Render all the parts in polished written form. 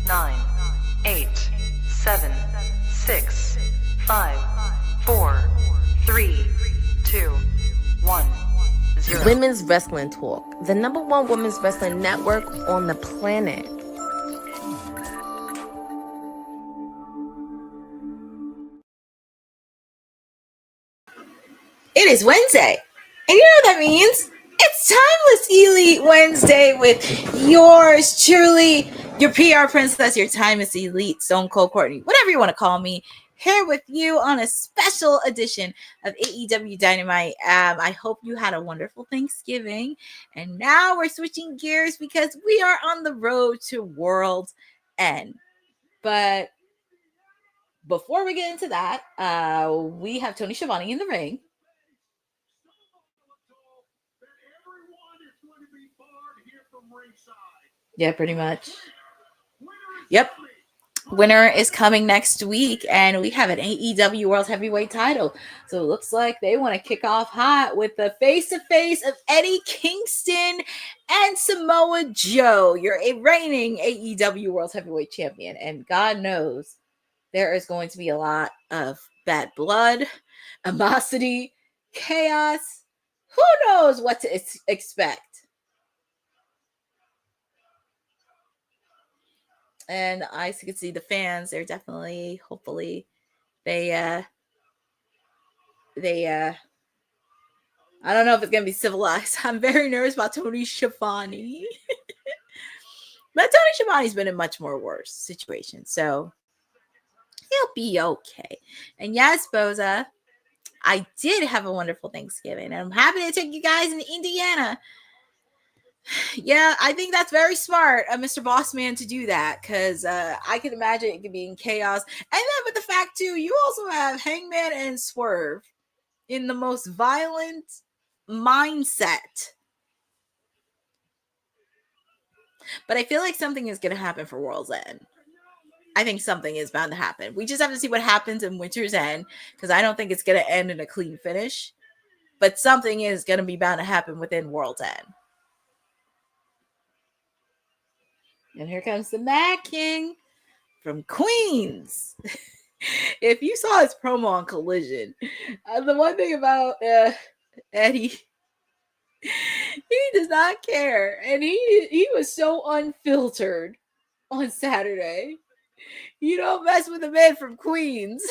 9, 8, 7, 6, 5, 4, 3, 2, 1, 0. Women's Wrestling Talk, the #1 women's wrestling network on the planet. It is Wednesday, and you know what that means? It's Timeless Elite Wednesday with yours truly, your PR princess, your Timeless Elite, Stone Cold Courtney, whatever you want to call me, here with you on a special edition of AEW Dynamite. I hope you had a wonderful Thanksgiving, and now we're switching gears because we are on the road to World's End. But before we get into that, we have Toni Schiavone in the ring. Yeah, pretty much. Yep. Winner is coming next week, and we have an AEW World Heavyweight Title. So it looks like they want to kick off hot with the face-to-face of Eddie Kingston and Samoa Joe. You're a reigning AEW World Heavyweight Champion, and God knows there is going to be a lot of bad blood, animosity, chaos. Who knows what to expect? And I could see the fans. They're definitely, hopefully, they I don't know if it's gonna be civilized. I'm very nervous about Toni Schiavone. But Toni Schiavone's been in much more worse situations, so he'll be okay. And yes, Boza, I did have a wonderful Thanksgiving, and I'm happy to take you guys into Indiana. Yeah, I think that's very smart of Mr. Bossman to do that, because I can imagine it could be in chaos. And then with the fact, too, you also have Hangman and Swerve in the most violent mindset. But I feel like something is going to happen for World's End. I think something is bound to happen. We just have to see what happens in Winter's End, because I don't think it's going to end in a clean finish. But something is going to be bound to happen within World's End. And here comes the Mad King from Queens. If you saw his promo on Collision, the one thing about Eddie, he does not care. And he was so unfiltered on Saturday. You don't mess with a man from Queens.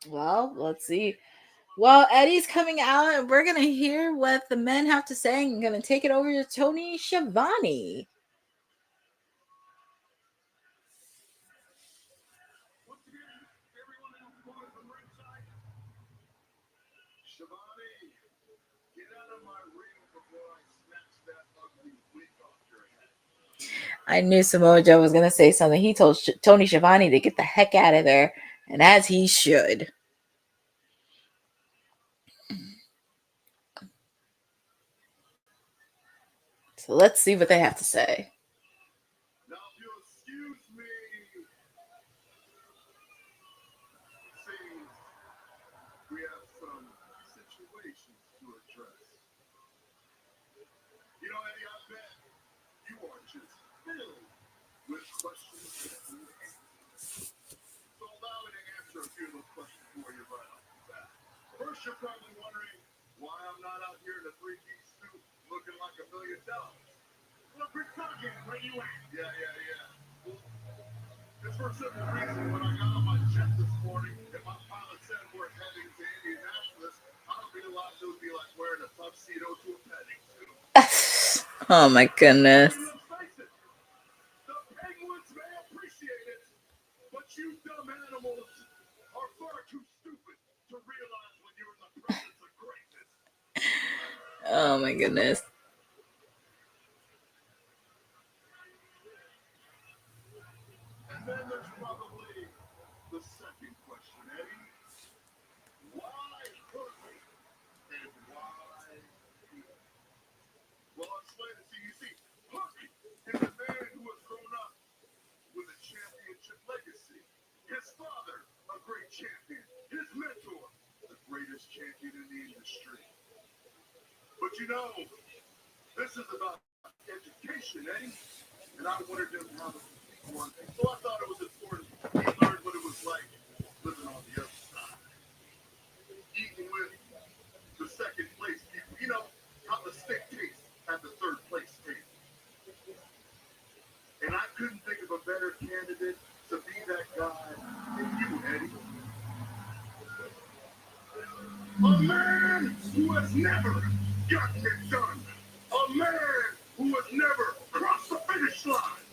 Well, let's see. Well, Eddie's coming out, and we're going to hear what the men have to say. I'm going to take it over to Toni Schiavone. I knew Samoa Joe was going to say something. He told Toni Schiavone to get the heck out of there, and as he should. So let's see what they have to say. Now, if you'll excuse me, see, we have some situations to address. You know, Eddie, I bet you are just filled with questions. So allow me to answer a few of those questions for you right off the bat. First, you're probably wondering why I'm not out here in a three-piece suit looking like $1 million. Look, we're talking. Where you at? Yeah. Well, it's for a simple reason. When I got on my jet this morning and my pilot said we're heading to Indianapolis, I realized it would be like wearing a tuxedo to a petting zoo. Oh my goodness. The penguins may appreciate it, but you dumb animals are far too stupid to realize when you're in the presence of greatness. Oh my goodness. And then there's probably the second question, Eddie. Why Courtney? And why you? Well, I'll explain it to you. See, Courtney is a man who has grown up with a championship legacy. his father, a great champion, his mentor, the greatest champion in the industry. But you know, this is about education, eh? And I wanted them to have one. So I thought it was important he learned what it was like living on the other side. Eating with the second place people. You know how the steak tastes at the third place table. And I couldn't think of a better candidate to be that guy than you, Eddie. A man who has never gotten it done. A man who has never crossed the finish line.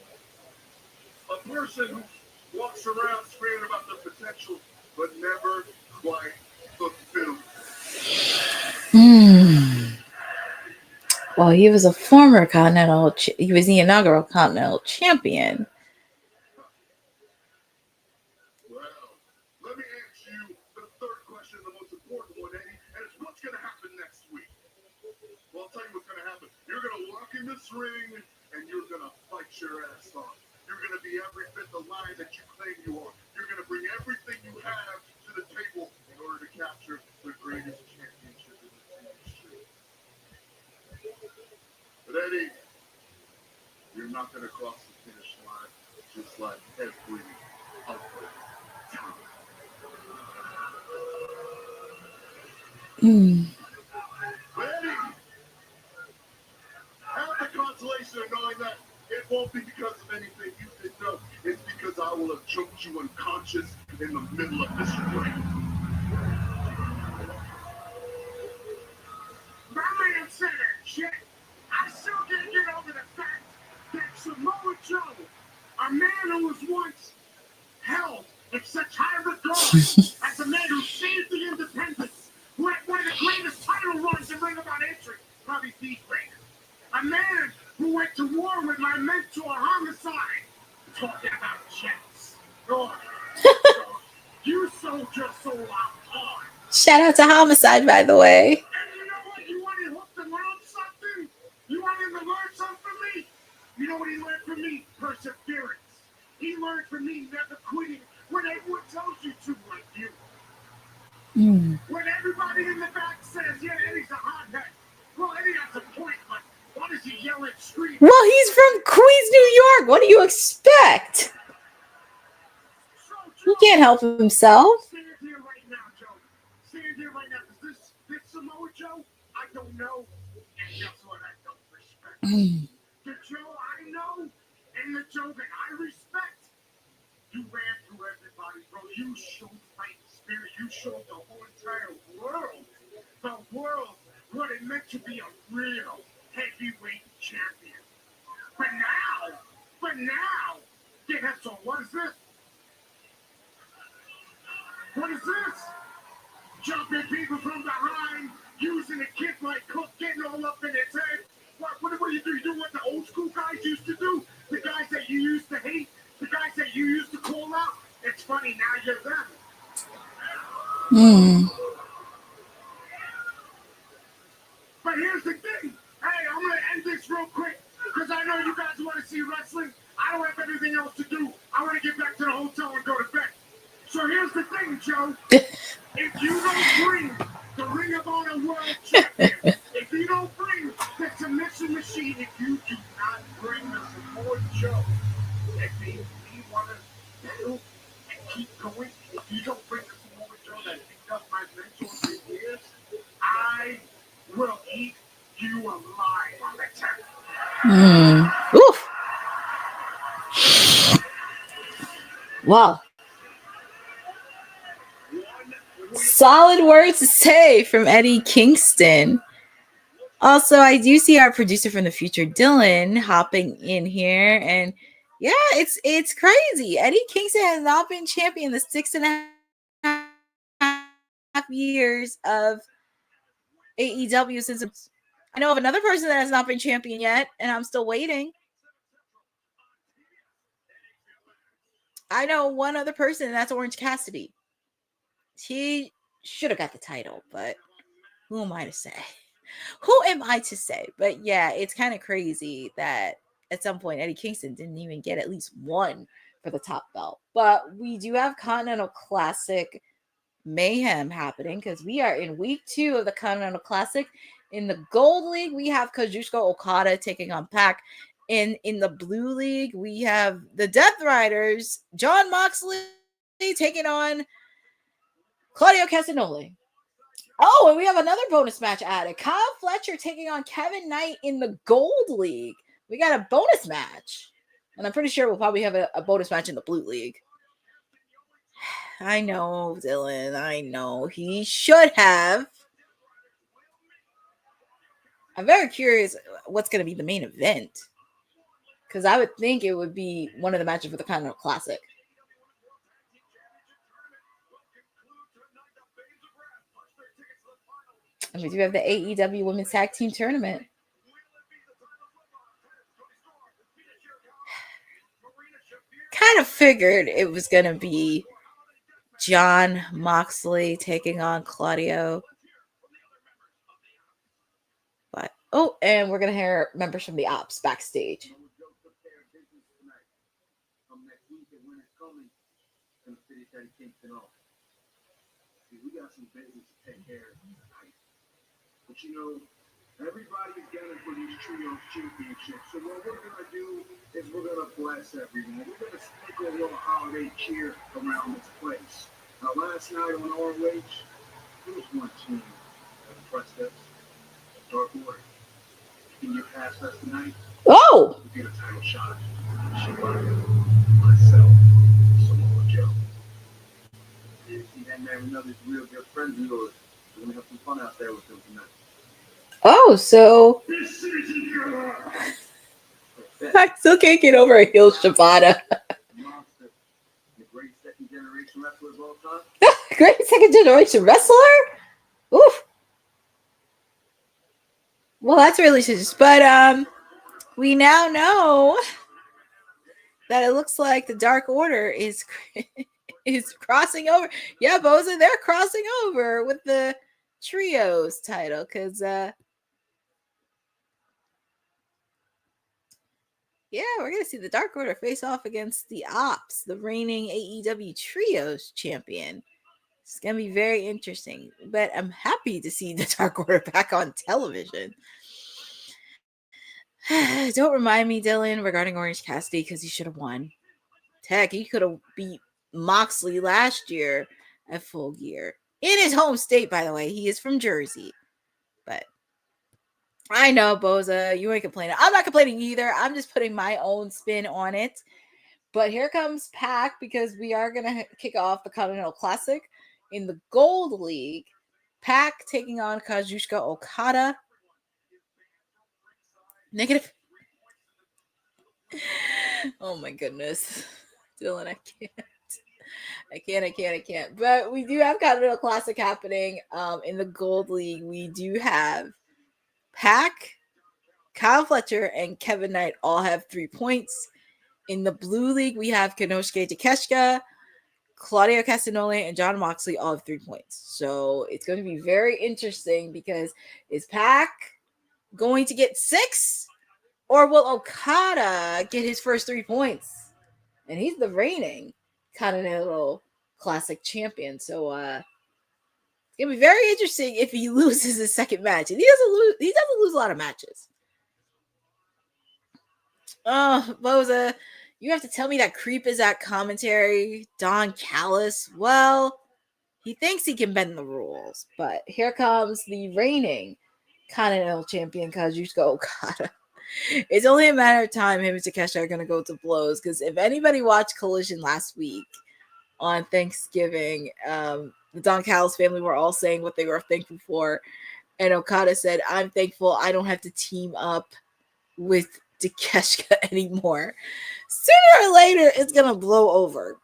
A person who walks around screaming about the potential, but never quite fulfilled. Well, he was a former Continental. He was the inaugural Continental champion. Well, let me ask you the third question, the most important one, Eddie, and it's what's going to happen next week. Well, I'll tell you what's going to happen. You're going to walk in this ring, and you're going to fight your ass off. You're going to be every bit the lion that you claim you are. You're going to bring everything you have to the table in order to capture the greatest championship in the industry. But Eddie, you're not going to cross the finish line just like every other time. But Eddie, have the consolation of knowing that it won't be because of anything you did know. It's because I will have choked you unconscious in the middle of this ring. My man said that shit. I still can't get over the fact that Samoa Joe, a man who was once held in such high regard as a man who saved the independence, who had one of the greatest title runs in Ring of Honor history, probably the greatest. A man who went to war with my mentor, Homicide, talking about checks. Oh, you sold your soul out hard. Shout out to Homicide, by the way. And you know what? You wanted Hook to learn something? You wanted him to learn something from me? You know what he learned from me? Perseverance. He learned from me never quitting when everyone tells you to, like you. When everybody in the back says, yeah, Eddie's a hothead. Well, Eddie has a point, but why does he yell and scream? Well, he's from Queens, New York. What do you expect? He can't help himself. Stand here right now, Joe. Stand here right now. Is this Samoa Joe? I don't know. And guess what? I don't respect. The Joe I know and the Joe that I respect. You ran through everybody, bro. You showed fighting spirit. You showed the whole entire world, what it meant to be a real heavyweight champion. But now, yeah, so what is this? What is this? Jumping people from behind, using a kick like Cook, getting all up in his head. What do you do? You do what the old school guys used to do? The guys that you used to hate? The guys that you used to call out? It's funny, now you're them. But here's the thing. Hey, I'm going to end this real quick because I know you guys want to see wrestling. I don't have anything else to do. I want to get back to the hotel and go to bed. So here's the thing, Joe. If you don't bring the Ring of Honor World Champion, if you don't bring the submission machine, if you do not bring the Samoa Joe, that means we want to battle and keep going. If you don't bring the Samoa Joe that picked up my mentor for years, I will eat you alive on the table. Oof. Wow. Solid words to say from Eddie Kingston. Also, I do see our producer from the future, Dylan, hopping in here. And yeah, it's crazy. Eddie Kingston has not been champion the 6.5 years of AEW since I know of another person that has not been champion yet, and I'm still waiting. I know one other person, and that's Orange Cassidy. He should have got the title, but who am I to say? Who am I to say? But yeah, it's kind of crazy that at some point Eddie Kingston didn't even get at least one for the top belt. But we do have Continental Classic mayhem happening because we are in week 2 of the Continental Classic. In the Gold League, we have Kazuchika Okada taking on Pac. In the Blue League, we have the Death Riders, Jon Moxley taking on Claudio Castagnoli. Oh, and we have another bonus match added. Kyle Fletcher taking on Kevin Knight in the Gold League. We got a bonus match. And I'm pretty sure we'll probably have a bonus match in the Blue League. I know, Dylan. I know. He should have. I'm very curious what's going to be the main event. Because I would think it would be one of the matches for the Continental Classic. And we do have the AEW Women's Tag Team Tournament. Kind of figured it was going to be Jon Moxley taking on Claudio. But, oh, and we're going to hear members from the Ops backstage. We got some business to take care of tonight. But you know, everybody's gunning for these trios championships. So what we're gonna do is we're gonna bless everyone. We're gonna sprinkle a little holiday cheer around this place. Now last night on ROH, there was one team that impressed us. Dark Order. Can you pass us tonight? Oh! We get a title shot. Shirakawa, myself, Samoa Joe. And then another real good friend of yours. We're gonna have some fun out there with them tonight. Oh, so I still can't get over a heel Shibata. Monster, the great second generation wrestler of all time. Great second generation wrestler? Oof. Well, that's really just, but we now know that it looks like the Dark Order is crossing over. Yeah, Boza, they're crossing over with the trios title because yeah, we're gonna see the Dark Order face off against the Ops, the reigning AEW trios champion. It's gonna be very interesting, but I'm happy to see the Dark Order back on television. Don't remind me, Dylan, regarding Orange Cassidy because he should have won. Heck, he could have beat Moxley last year at Full Gear. In his home state, by the way. He is from Jersey. But I know, Boza, you ain't complaining. I'm not complaining either. I'm just putting my own spin on it. But here comes Pac because we are going to kick off the Continental Classic in the Gold League. Pac taking on Kazuchika Okada. Negative. Oh my goodness. Dylan, I can't. But we do have Continental Classic happening. In the Gold League, we do have Pac, Kyle Fletcher, and Kevin Knight all have 3 points. In the Blue League, we have Konosuke Takeshita, Claudio Castagnoli, and Jon Moxley all have 3 points. So it's going to be very interesting because is Pac going to get 6? Or will Okada get his first 3 points? And he's the reigning Continental Classic champion. So it's gonna be very interesting if he loses his second match. And he doesn't lose a lot of matches. Oh, Boza, you have to tell me that Creep is at commentary. Don Callis. Well, he thinks he can bend the rules, but here comes the reigning Continental champion Kazuchika Okada. It's only a matter of time him and Takeshita are going to go to blows because if anybody watched Collision last week on Thanksgiving, the Don Callis family were all saying what they were thankful for. And Okada said, I'm thankful I don't have to team up with Takeshita anymore. Sooner or later, it's going to blow over.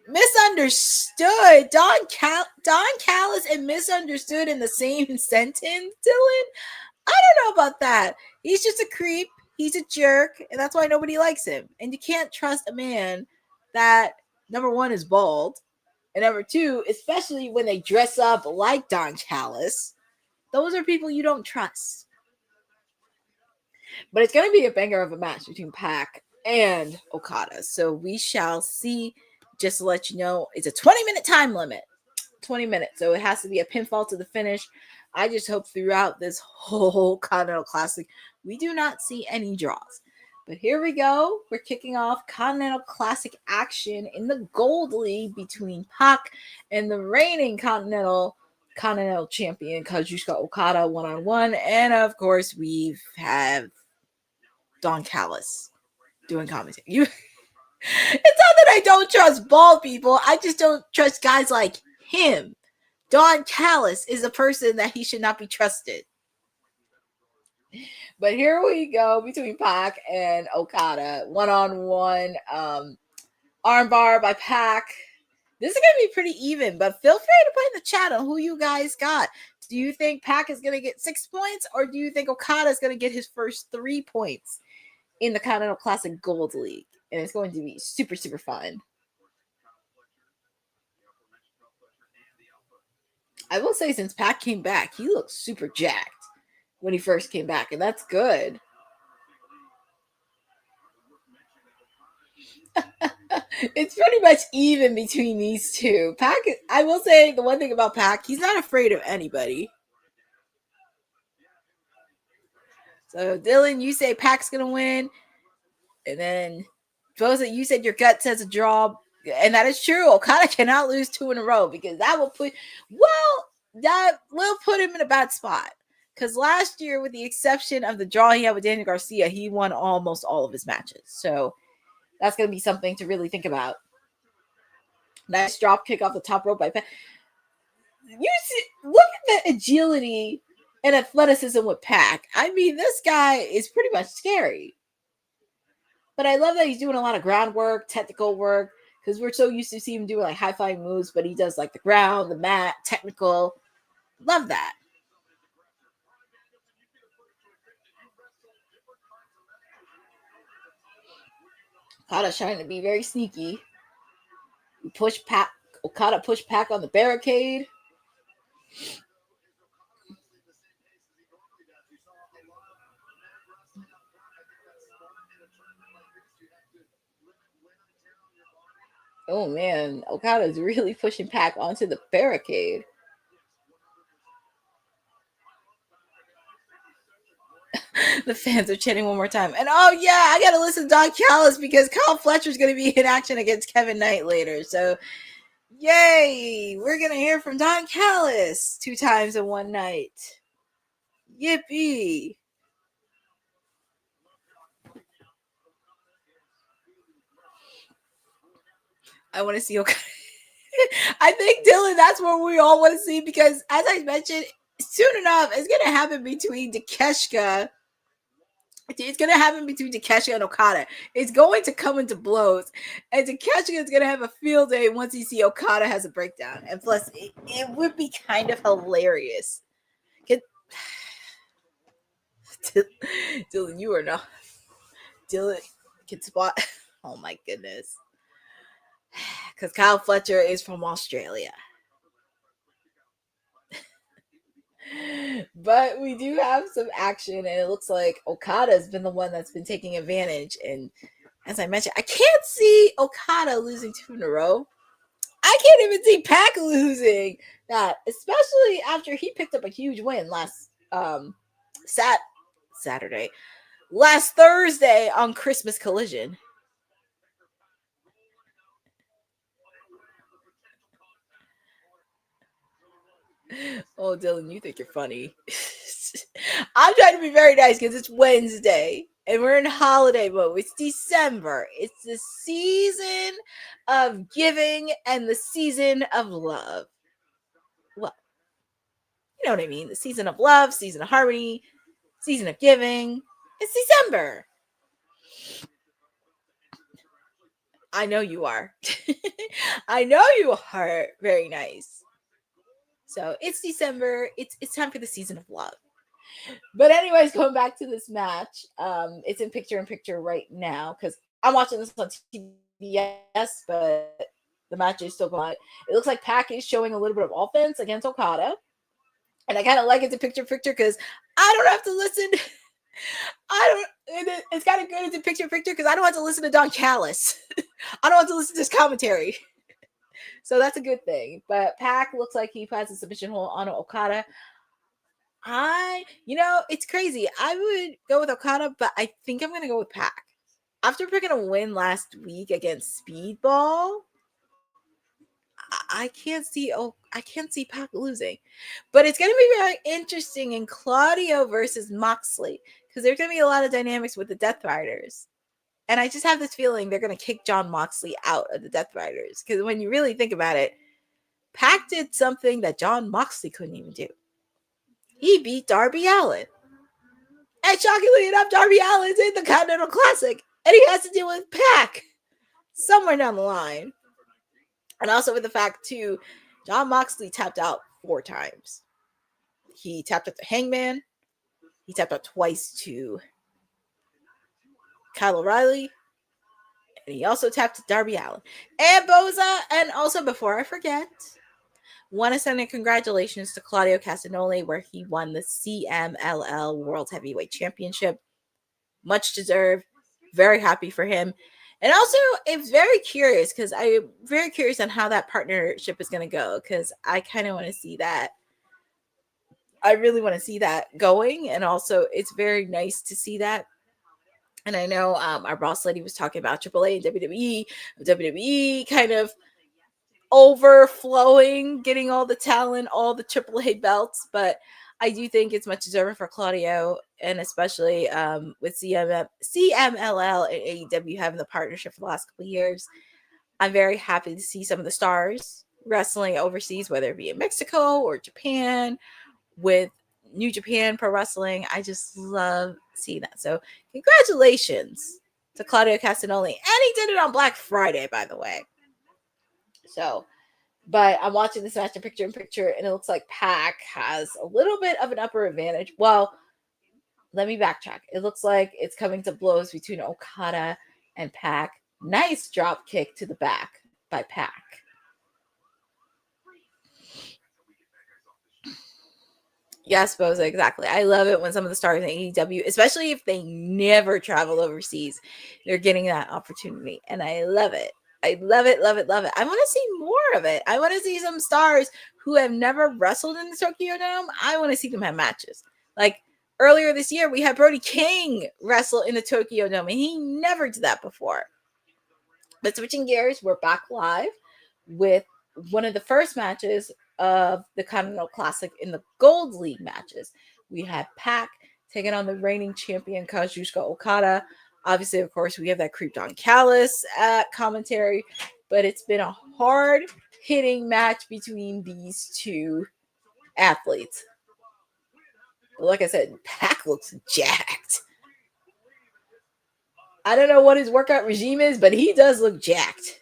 Misunderstood. Don Callis and misunderstood in the same sentence, Dylan? I don't know about that. He's just a creep. He's a jerk. And that's why nobody likes him. And you can't trust a man that, number one, is bald. And number two, especially when they dress up like Don Callis, those are people you don't trust. But it's going to be a banger of a match between Pac and Okada. So we shall see. Just to let you know, it's a 20-minute time limit. 20 minutes. So it has to be a pinfall to the finish. I just hope throughout this whole Continental Classic, we do not see any draws. But here we go. We're kicking off Continental Classic action in the Gold League between Pac and the reigning Continental champion Kazuchika Okada one-on-one. And of course, we have Don Callis doing commentary. It's not that I don't trust bald people. I just don't trust guys like him. Don Callis is a person that he should not be trusted. But here we go between Pac and Okada. One-on-one. Armbar by Pac. This is going to be pretty even, but feel free to put in the chat on who you guys got. Do you think Pac is going to get 6 points, or do you think Okada is going to get his first 3 points in the Continental Classic Gold League? And it's going to be super, super fun. I will say, since Pac came back, he looks super jacked when he first came back, and that's good. It's pretty much even between these two. Pac, I will say the one thing about Pac, he's not afraid of anybody. So, Dylan, you say Pac's going to win. And then, Boza, you said your gut says a draw. And that is true. Okada cannot lose 2 in a row because that will put him in a bad spot. Because last year, with the exception of the draw he had with Daniel Garcia, he won almost all of his matches. So that's going to be something to really think about. Nice drop kick off the top rope by Pac. Look at the agility and athleticism with Pac. I mean, this guy is pretty much scary. But I love that he's doing a lot of groundwork, technical work, because we're so used to seeing him doing like high-flying moves, but he does like the ground, the mat, technical. Love that. Okada trying to be very sneaky. Okada pushed Pac on the barricade. Oh man, Okada is really pushing Pac onto the barricade. The fans are chanting one more time. And oh yeah, I gotta listen to Don Callis because Kyle Fletcher's gonna be in action against Kevin Knight later. So yay! We're gonna hear from Don Callis 2 times in one night. Yippee! I want to see Okada. I think, Dylan, that's what we all want to see because, as I mentioned, soon enough, it's going to happen between Takeshita. It's going to happen between Takeshita and Okada. It's going to come into blows. And Takeshita is going to have a field day once he sees Okada has a breakdown. And plus, it would be kind of hilarious. Dylan, you are not. Dylan can spot. Oh, my goodness. Because Kyle Fletcher is from Australia. But we do have some action, and it looks like Okada has been the one that's been taking advantage. And as I mentioned, I can't see Okada losing 2 in a row. I can't even see Pac losing that, especially after he picked up a huge win last Thursday on Christmas Collision. Oh, Dylan, you think you're funny. I'm trying to be very nice because it's Wednesday and we're in holiday mode. It's December. It's the season of giving and the season of love. Well, you know what I mean. The season of love, season of harmony, season of giving. It's December. I know you are. I know you are very nice. So it's December. It's time for the season of love. But anyways, going back to this match, it's in picture right now because I'm watching this on TBS, but the match is still going on. It looks like Pac is showing a little bit of offense against Okada. And I kind of like it to picture because I don't have to listen It's kind of good as a picture because I don't have to listen to Don Callis. I don't have to listen to his commentary. So that's a good thing. But Pac looks like he has a submission hold on Okada. It's crazy. I would go with Okada, but I think I'm going to go with Pac. After picking a win last week against Speedball, I can't see Pac losing. But it's going to be very interesting in Claudio versus Moxley because there's going to be a lot of dynamics with the Death Riders. And I just have this feeling they're going to kick Jon Moxley out of the Death Riders. Because when you really think about it, Pac did something that Jon Moxley couldn't even do. He beat Darby Allin. And shockingly enough, Darby Allin's in the Continental Classic. And he has to deal with Pac somewhere down the line. And also with the fact, too, Jon Moxley tapped out 4 times. He tapped out to Hangman. He tapped out twice to Kyle O'Reilly. And he also tapped to Darby Allin. And Boza. And also, before I forget, want to send a congratulations to Claudio Castagnoli, where he won the CMLL World Heavyweight Championship. Much deserved. Very happy for him. And also, it's very curious because I'm very curious on how that partnership is going to go because I kind of want to see that. I really want to see that going. And also, it's very nice to see that. And I know our boss lady was talking about AAA and WWE kind of overflowing, getting all the talent, all the AAA belts. But I do think it's much deserved for Claudio, and especially with CMLL and AEW having the partnership for the last couple of years. I'm very happy to see some of the stars wrestling overseas, whether it be in Mexico or Japan, with New Japan Pro Wrestling. I just love seeing that. So congratulations to Claudio Castagnoli. And he did it on Black Friday, by the way. So, but I'm watching this match in picture, and it looks like Pac has a little bit of an upper advantage. Well, let me backtrack. It looks like it's coming to blows between Okada and Pac. Nice drop kick to the back by Pac. Yes, Boza, exactly. I love it when some of the stars in AEW, especially if they never travel overseas, they're getting that opportunity. And I love it. I love it, love it, love it. I want to see more of it. I want to see some stars who have never wrestled in the Tokyo Dome. I want to see them have matches. Like earlier this year, we had Brody King wrestle in the Tokyo Dome, and he never did that before. But switching gears, we're back live with one of the first matches of the Continental Classic in the Gold League matches. We had Pac taking on the reigning champion Kazuchika Okada. Obviously, of course, we have that creeped on Callis commentary, but it's been a hard-hitting match between these two athletes. Like I said, Pac looks jacked. I don't know what his workout regime is, but he does look jacked.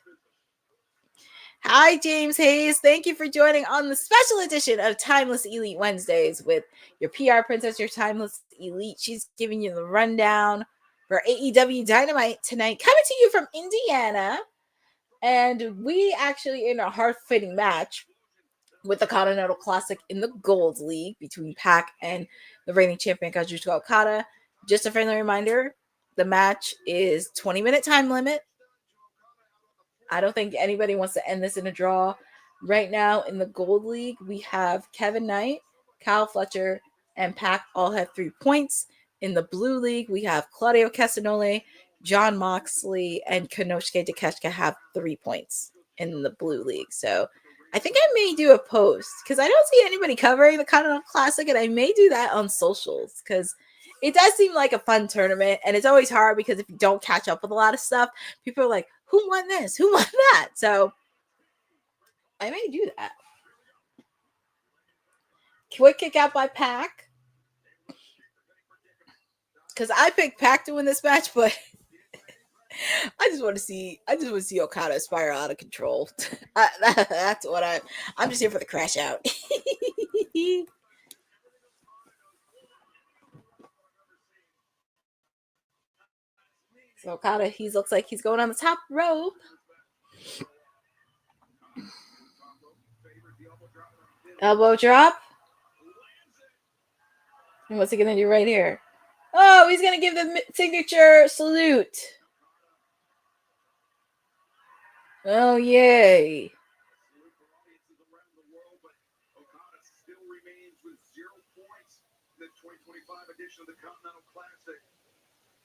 Hi, James Hayes. Thank you for joining on the special edition of Timeless Elite Wednesdays with your PR princess, your Timeless Elite. She's giving you the rundown for AEW Dynamite tonight, coming to you from Indiana. And we actually in a hard-fitting match with the Continental Classic in the Gold League between Pac and the reigning champion Kazuchika Okada. Just a friendly reminder, the match is 20-minute time limit. I don't think anybody wants to end this in a draw. Right now in the Gold League, we have Kevin Knight, Kyle Fletcher, and Pac all have 3 points. In the Blue League, we have Claudio Castagnoli, Jon Moxley, and Konosuke Takeshita have 3 points in the Blue League. So I think I may do a post because I don't see anybody covering the Continental Classic, and I may do that on socials because it does seem like a fun tournament, and it's always hard because if you don't catch up with a lot of stuff, people are like, who won this? Who won that? So I may do that. Quick kick out by Pac. Because I picked Pac to win this match, but I just want to see Okada spiral out of control. That's what I'm just here for the crash out. So Okada, he looks like he's going on the top rope. Elbow drop. And what's he gonna do right here? Oh, he's gonna give the signature salute. Oh, yay. Okada still remains with 0 points in the 2025 edition of the Continental Classic.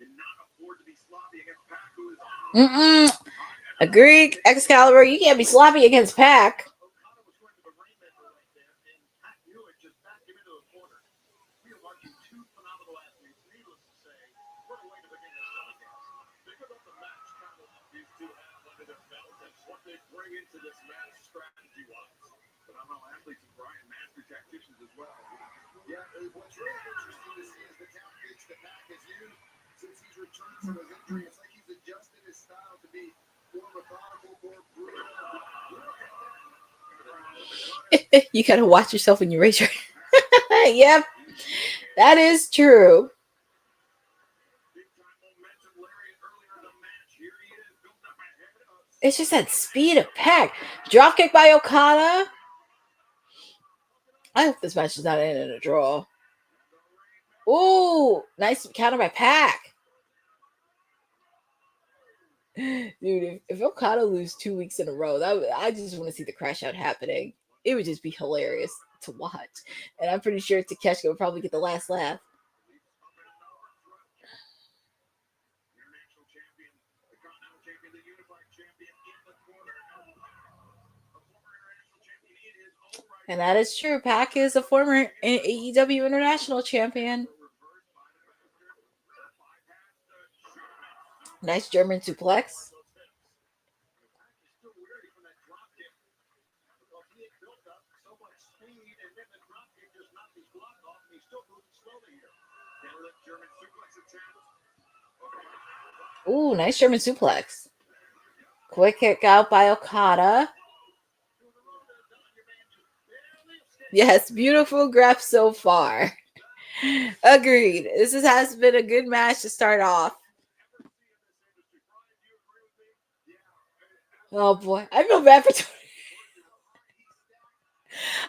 Cannot afford to be sloppy against Pac, who is Agreed, Excalibur. You can't be sloppy against Pac. Okada was going to the rainmaker right there, and Pac knew it, just backed him into the corner. We are watching two phenomenal athletes. Needless to say, what a way to begin this telecast. Think about the match travel these two have under their belt and what they bring into this match strategy-wise. Phenomenal athletes and Brian, master tacticians as well. Yeah, what's really interesting to see is the tactics that Pac has used since he's returned from his injury. It's like he's adjusted his style to be more methodical, more brutal. You gotta watch yourself when you raise your. Yep, that is true. It's just that speed of Pac. Dropkick by Okada. I hope this match is not in a draw. Ooh, nice counter by Pac. Dude, if Okada lose 2 weeks in a row, I just want to see the crash out happening. It would just be hilarious to watch. And I'm pretty sure Takeshita will probably get the last laugh. And that is true. Pac is a former AEW International Champion. Nice German suplex. Ooh, nice German suplex. Quick kick out by Okada. Yes, beautiful graph so far. Agreed. This has been a good match to start off. Oh boy, I feel bad for Tony.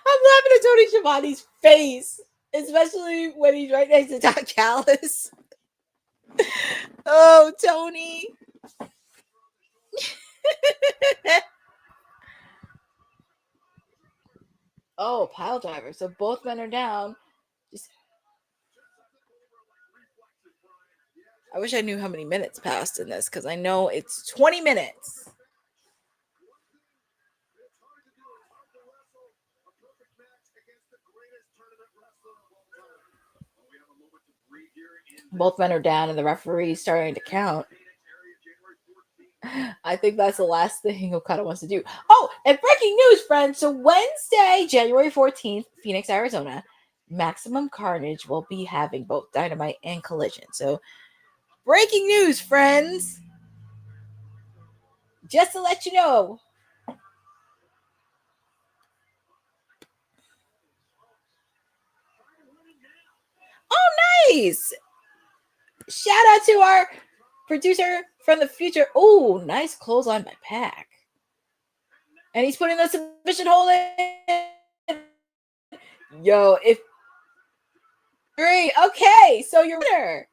I'm laughing at Tony Schiavone's face, especially when he's right next to Don Callis. Oh, Tony. Oh, pile driver. So both men are down. I wish I knew how many minutes passed in this because I know it's 20 minutes. Both men are down and the referee is starting to count. I think that's the last thing Okada wants to do. Oh, and breaking news, friends. So Wednesday, January 14th, Phoenix, Arizona, Maximum Carnage will be having both Dynamite and Collision. So breaking news, friends. Just to let you know. Oh, nice. Shout out to our producer from the future. Oh, nice clothesline by Pac. And he's putting the submission hold in. Yo, if three. Okay, so your winner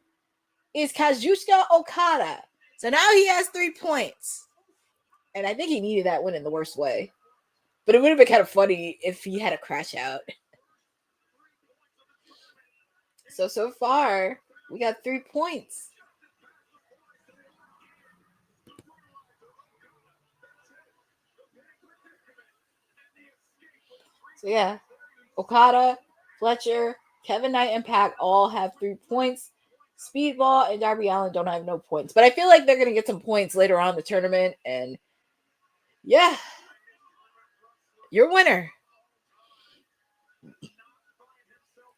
is Kazuchika Okada. So now he has 3 points. And I think he needed that win in the worst way. But it would have been kind of funny if he had a crash out. So far, we got 3 points. So yeah, Okada, Fletcher, Kevin Knight, and Pac all have 3 points. Speedball and Darby Allin don't have no points. But I feel like they're going to get some points later on in the tournament. And yeah, your winner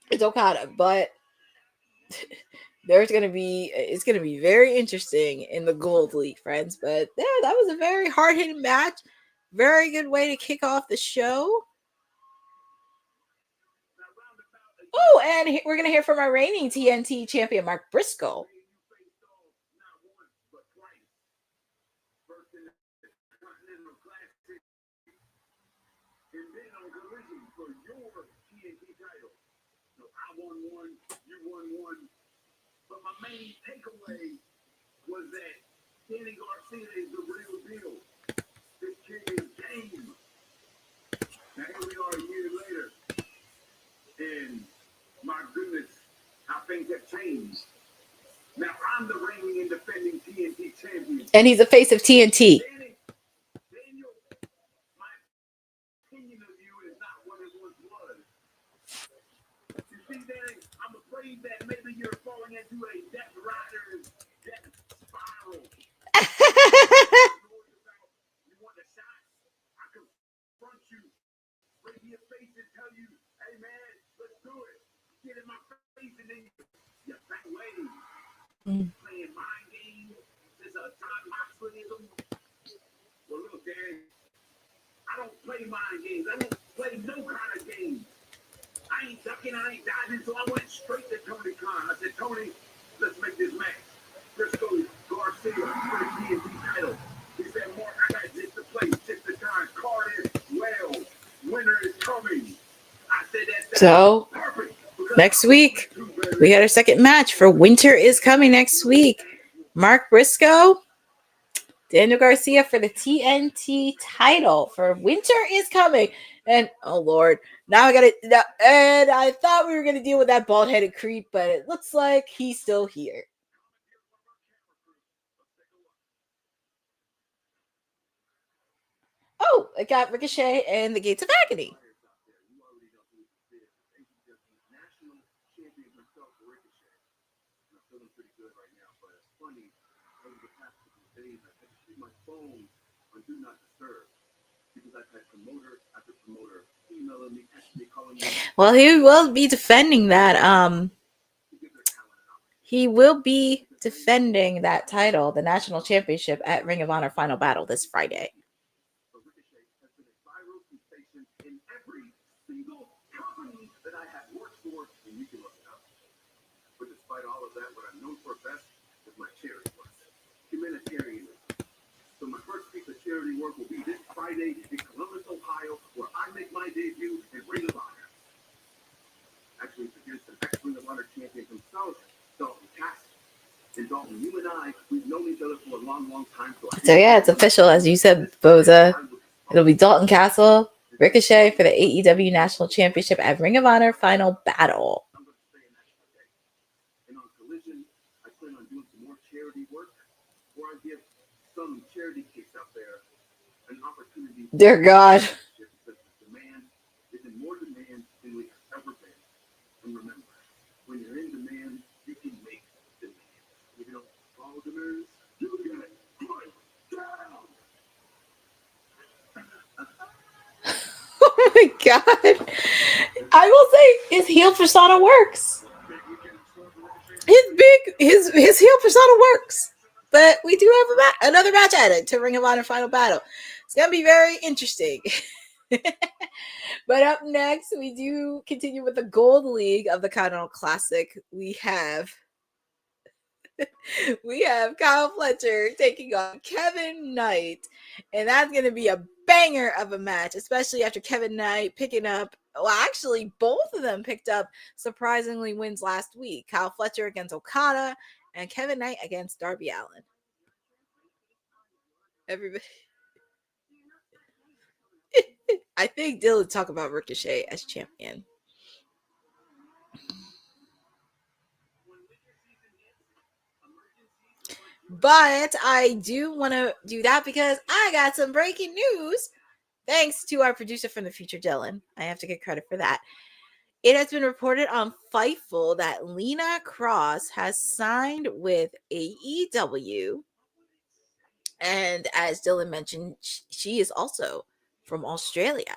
is Okada. But it's going to be very interesting in the Gold League, friends. But yeah, that was a very hard-hitting match. Very good way to kick off the show. Oh, and we're going to hear from our reigning TNT champion, Mark Briscoe. But my main takeaway was that Danny Garcia is the real deal. This kid is game. Now here we are a year later, and my goodness, how things have changed. Now I'm the reigning and defending TNT champion. And he's the face of TNT. Daniel, my opinion of you is not what it once was. You see, Danny, I'm afraid that maybe you're falling into a Death Rider's death spiral. You want a shot? I confront you, break your face and tell you, hey man, let's do it. Get in my face and then you back away. Playing mind games. There's a John Moxleyism. Well, look, Danny, I don't play mind games. I don't play no kind of games. I ain't ducking, I ain't dodging, so I went straight to Tony Khan. I said, Tony, let's make this match. Briscoe Garcia for the TNT title. He said, Mark, I got just the place, just the time. Card is well. Winter is coming. I said that's So, perfect. next week, we got our second match for Winter is Coming next week. Mark Briscoe, Daniel Garcia for the TNT title for Winter is Coming. And, oh, Lord, now I got to, and I thought we were going to deal with that bald-headed creep, but it looks like he's still here. Oh, it got Ricochet and the Gates of Agony. Well, he will be defending that. He will be defending that title, the national championship, at Ring of Honor Final Battle this Friday. But despite all of that, what I'm known for best is my charity work, humanitarianism. So my first piece of charity work will be this Friday in Columbus, Ohio, where I make my debut in Ring of Honor. Actually, it's against an ex-Ring of Honor champion himself, Dalton Castle. And Dalton, you and I, we've known each other for a long, long time. So yeah, it's official, as you said, Boza. It'll be Dalton Castle, Ricochet for the AEW National Championship at Ring of Honor Final Battle. And on Collision, I plan on doing some more charity work, or I give some charity kicks out there an opportunity. Dear God. Because the demand is in more demand than we have ever been. And remember, when you're in demand, you can make demand. If you don't follow demands, you get put down. Oh my God. I will say his heel persona works. His heel persona works. But we do have another match added to Ring of Honor Final Battle. It's going to be very interesting. But up next, we do continue with the Gold League of the Continental Classic. We have Kyle Fletcher taking on Kevin Knight. And that's going to be a banger of a match, especially after Kevin Knight picking up, well, actually, both of them picked up surprisingly wins last week. Kyle Fletcher against Okada and Kevin Knight against Darby Allin. Everybody. I think Dylan talk about Ricochet as champion. But I do want to do that because I got some breaking news. Thanks to our producer from the future, Dylan. I have to get credit for that. It has been reported on Fightful that Lena Cross has signed with AEW. And as Dylan mentioned, she is also from Australia.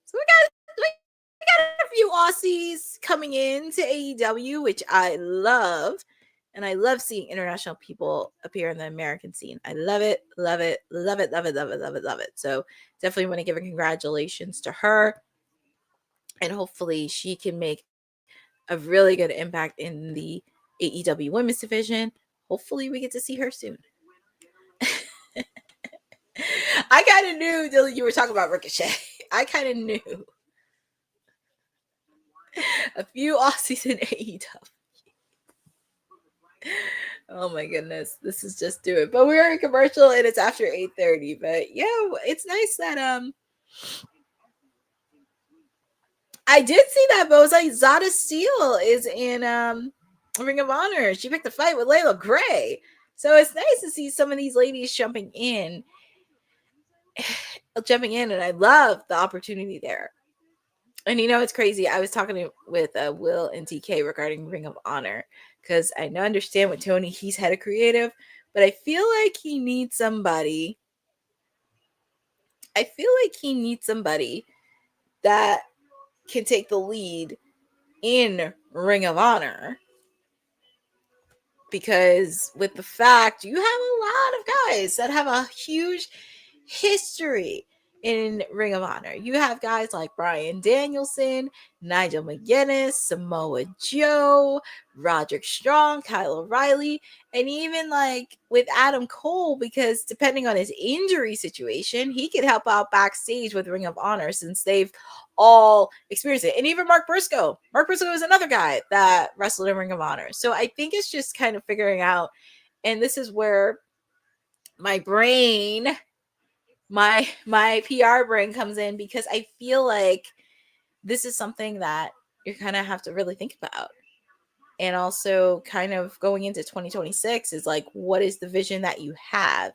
So we got a few Aussies coming in to AEW, which I love. And I love seeing international people appear in the American scene. I love it, love it, love it, love it, love it, love it, love it. So definitely want to give a congratulations to her. And hopefully she can make a really good impact in the AEW women's division. Hopefully we get to see her soon. I kind of knew, Dylan, you were talking about Ricochet. I kind of knew. A few Aussies in AEW. Oh my goodness, this is just do it. But we're in commercial and it's after 8:30. But yeah, it's nice that I did see that, but it was like Zada Steele is in Ring of Honor. She picked a fight with Layla Gray. So it's nice to see some of these ladies jumping in, and I love the opportunity there. And it's crazy. I was talking with Will and TK regarding Ring of Honor because I understand with Tony, he's head of creative, but I feel like he needs somebody. That can take the lead in Ring of Honor, because with the fact you have a lot of guys that have a huge history in Ring of Honor. You have guys like Bryan Danielson, Nigel McGuinness, Samoa Joe, Roderick Strong, Kyle O'Reilly, and even like with Adam Cole, because depending on his injury situation, he could help out backstage with Ring of Honor since they've all experienced it. And even Mark Briscoe. Mark Briscoe is another guy that wrestled in Ring of Honor. So I think it's just kind of figuring out, and this is where my brain, my PR brain comes in, because I feel like this is something that you kind of have to really think about. And also kind of going into 2026 is like, what is the vision that you have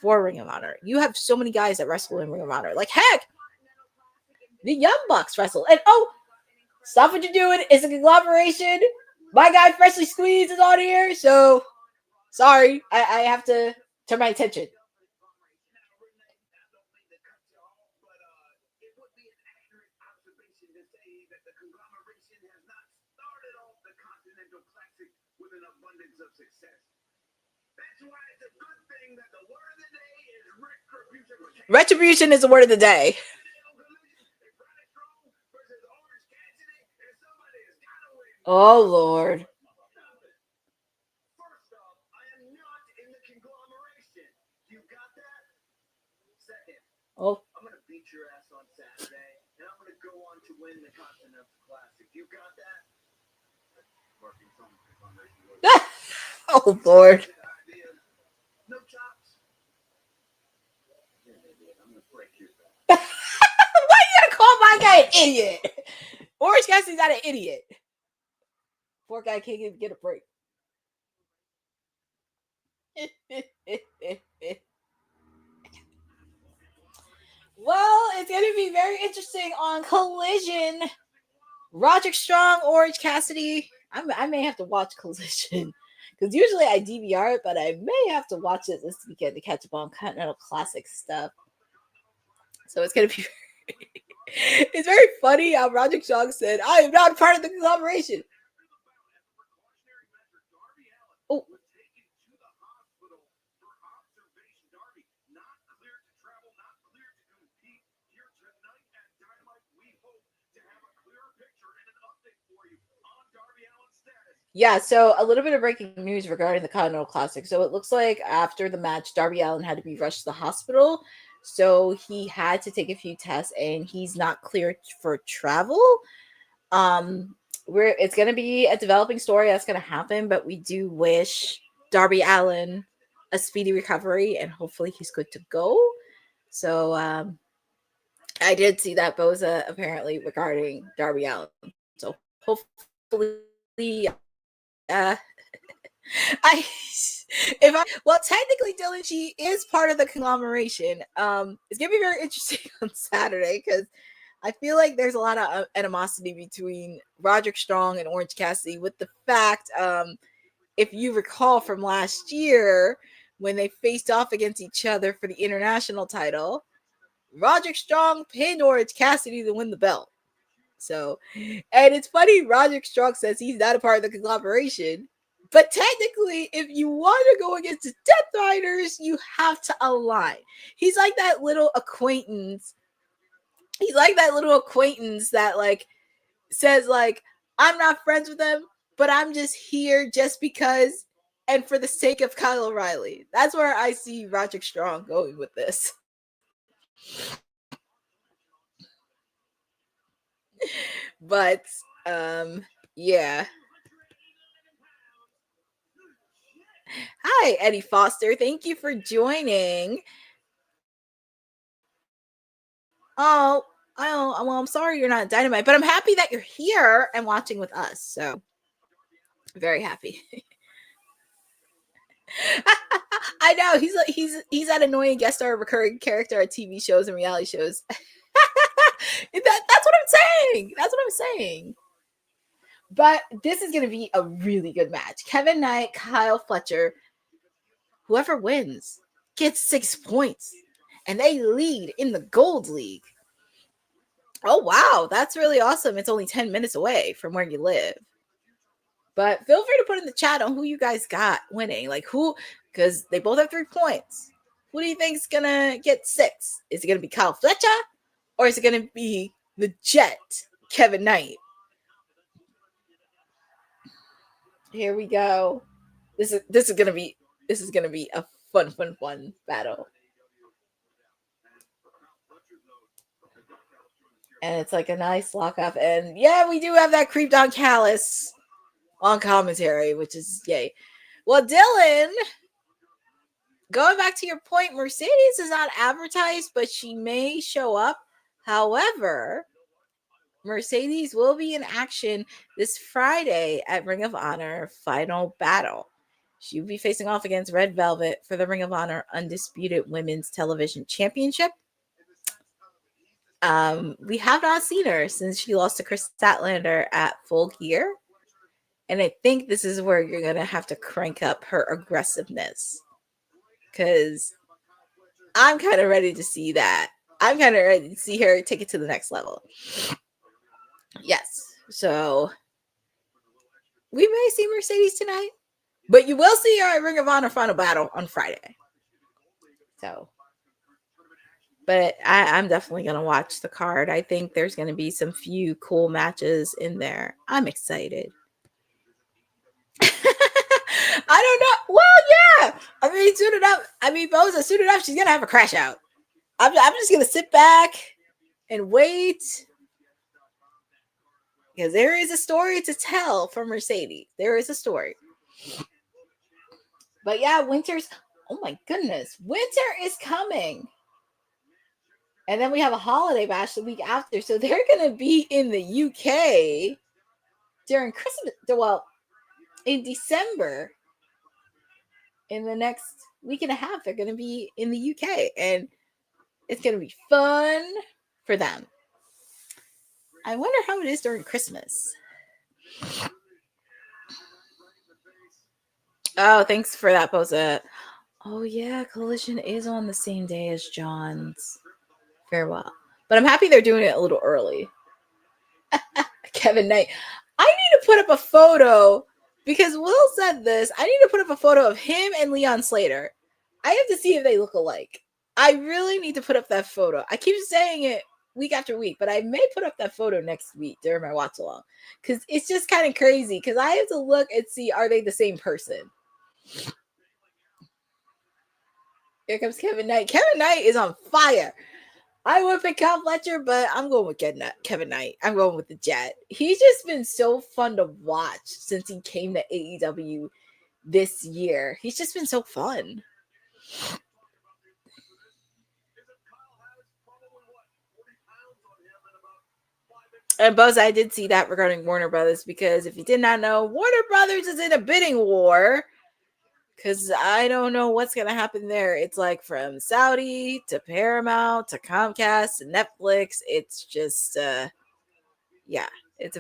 for Ring of Honor? You have so many guys that wrestle in Ring of Honor. Like, heck, the Young Bucks wrestle. And stop what you're doing. It's a conglomeration. My guy Freshly Squeezed is on here. So, sorry. I have to turn my attention. With an abundance of success. That's why it's a good thing that the word of the day is retribution. Retribution is the word of the day. Oh, Lord. First off, I am not in the conglomeration. You got that? Second, Oh. I'm going to beat your ass on Saturday, and I'm going to go on to win the Continental Classic. You got that? Oh, Lord. No chops. I'm going to break your Why back. you gotta call my guy an idiot? Orange Cassidy's not an idiot. Poor guy can't even get a break. Well, it's going to be very interesting on Collision. Roderick Strong, Orange Cassidy. I may have to watch Collision, because usually I DVR it, but I may have to watch it this weekend to catch up on Continental Classic stuff. So it's going to be it's very funny how Roderick Strong said, I am not part of the conglomeration. Oh. Yeah, so a little bit of breaking news regarding the Continental Classic. So it looks like after the match, Darby Allin had to be rushed to the hospital. So he had to take a few tests and he's not cleared for travel. It's going to be a developing story that's going to happen, but we do wish Darby Allin a speedy recovery and hopefully he's good to go. So I did see that Boza apparently regarding Darby Allin. So hopefully well, technically, Dylan, she is part of the conglomeration. It's gonna be very interesting on Saturday because I feel like there's a lot of animosity between Roderick Strong and Orange Cassidy, with the fact, if you recall from last year when they faced off against each other for the international title, Roderick Strong pinned Orange Cassidy to win the belt. So, and it's funny, Roderick Strong says he's not a part of the conglomeration. But technically, if you want to go against the Death Riders, you have to align. He's like that little acquaintance. That like says like, I'm not friends with them, but I'm just here just because and for the sake of Kyle O'Reilly. That's where I see Roderick Strong going with this. But yeah. Hi, Eddie Foster. Thank you for joining. Oh, well, I'm sorry you're not Dynamite, but I'm happy that you're here and watching with us. So very happy. I know he's that annoying guest star recurring character at TV shows and reality shows. That's what I'm saying. That's what I'm saying. But this is going to be a really good match. Kevin Knight, Kyle Fletcher. Whoever wins gets 6 points, and they lead in the Gold League. Oh, wow. That's really awesome. It's only 10 minutes away from where you live. But feel free to put in the chat on who you guys got winning. Like who, because they both have 3 points. Who do you think is going to get 6? Is it going to be Kyle Fletcher? Or is it going to be the Jet, Kevin Knight? Here we go. This is going to be a fun battle. And it's like a nice lockup. And yeah, we do have that creep down Callus on commentary, which is yay. Well, Dylan, going back to your point, Mercedes is not advertised, but she may show up. However, Mercedes will be in action this Friday at Ring of Honor Final Battle. She will be facing off against Red Velvet for the Ring of Honor Undisputed Women's Television Championship. We have not seen her since she lost to Chris Statlander at Full Gear. And I think this is where you're going to have to crank up her aggressiveness. Because I'm kind of ready to see that. I'm kind of ready to see her take it to the next level. Yes. So we may see Mercedes tonight. But you will see her at Ring of Honor Final Battle on Friday. So. But I'm definitely going to watch the card. I think there's going to be some few cool matches in there. I'm excited. I don't know. Well, yeah. I mean, suit it up. I mean, Boza, suit it up. She's going to have a crash out. I'm just going to sit back and wait. Because there is a story to tell for Mercedes. There is a story. But yeah, oh my goodness. Winter is coming. And then we have a holiday match the week after. So they're going to be in the UK during Christmas. Well, in December, in the next week and a half, they're going to be in the UK. And it's going to be fun for them. I wonder how it is during Christmas. Oh, thanks for that, Boza. Oh, yeah. Collision is on the same day as John's. Farewell. But I'm happy they're doing it a little early. Kevin Knight. I need to put up a photo because Will said this. I need to put up a photo of him and Leon Slater. I have to see if they look alike. I really need to put up that photo. I keep saying it week after week, but I may put up that photo next week during my watch along because it's just kind of crazy because I have to look and see, are they the same person? Here comes Kevin Knight. Kevin Knight is on fire. I would pick Kyle Fletcher, but I'm going with Kevin Knight. I'm going with the Jet. He's just been so fun to watch since he came to AEW this year. He's just been so fun. And Buzz, I did see that regarding Warner Brothers because if you did not know, Warner Brothers is in a bidding war. Because I don't know what's going to happen there. It's like from Saudi to Paramount to Comcast to Netflix. It's just, yeah. It's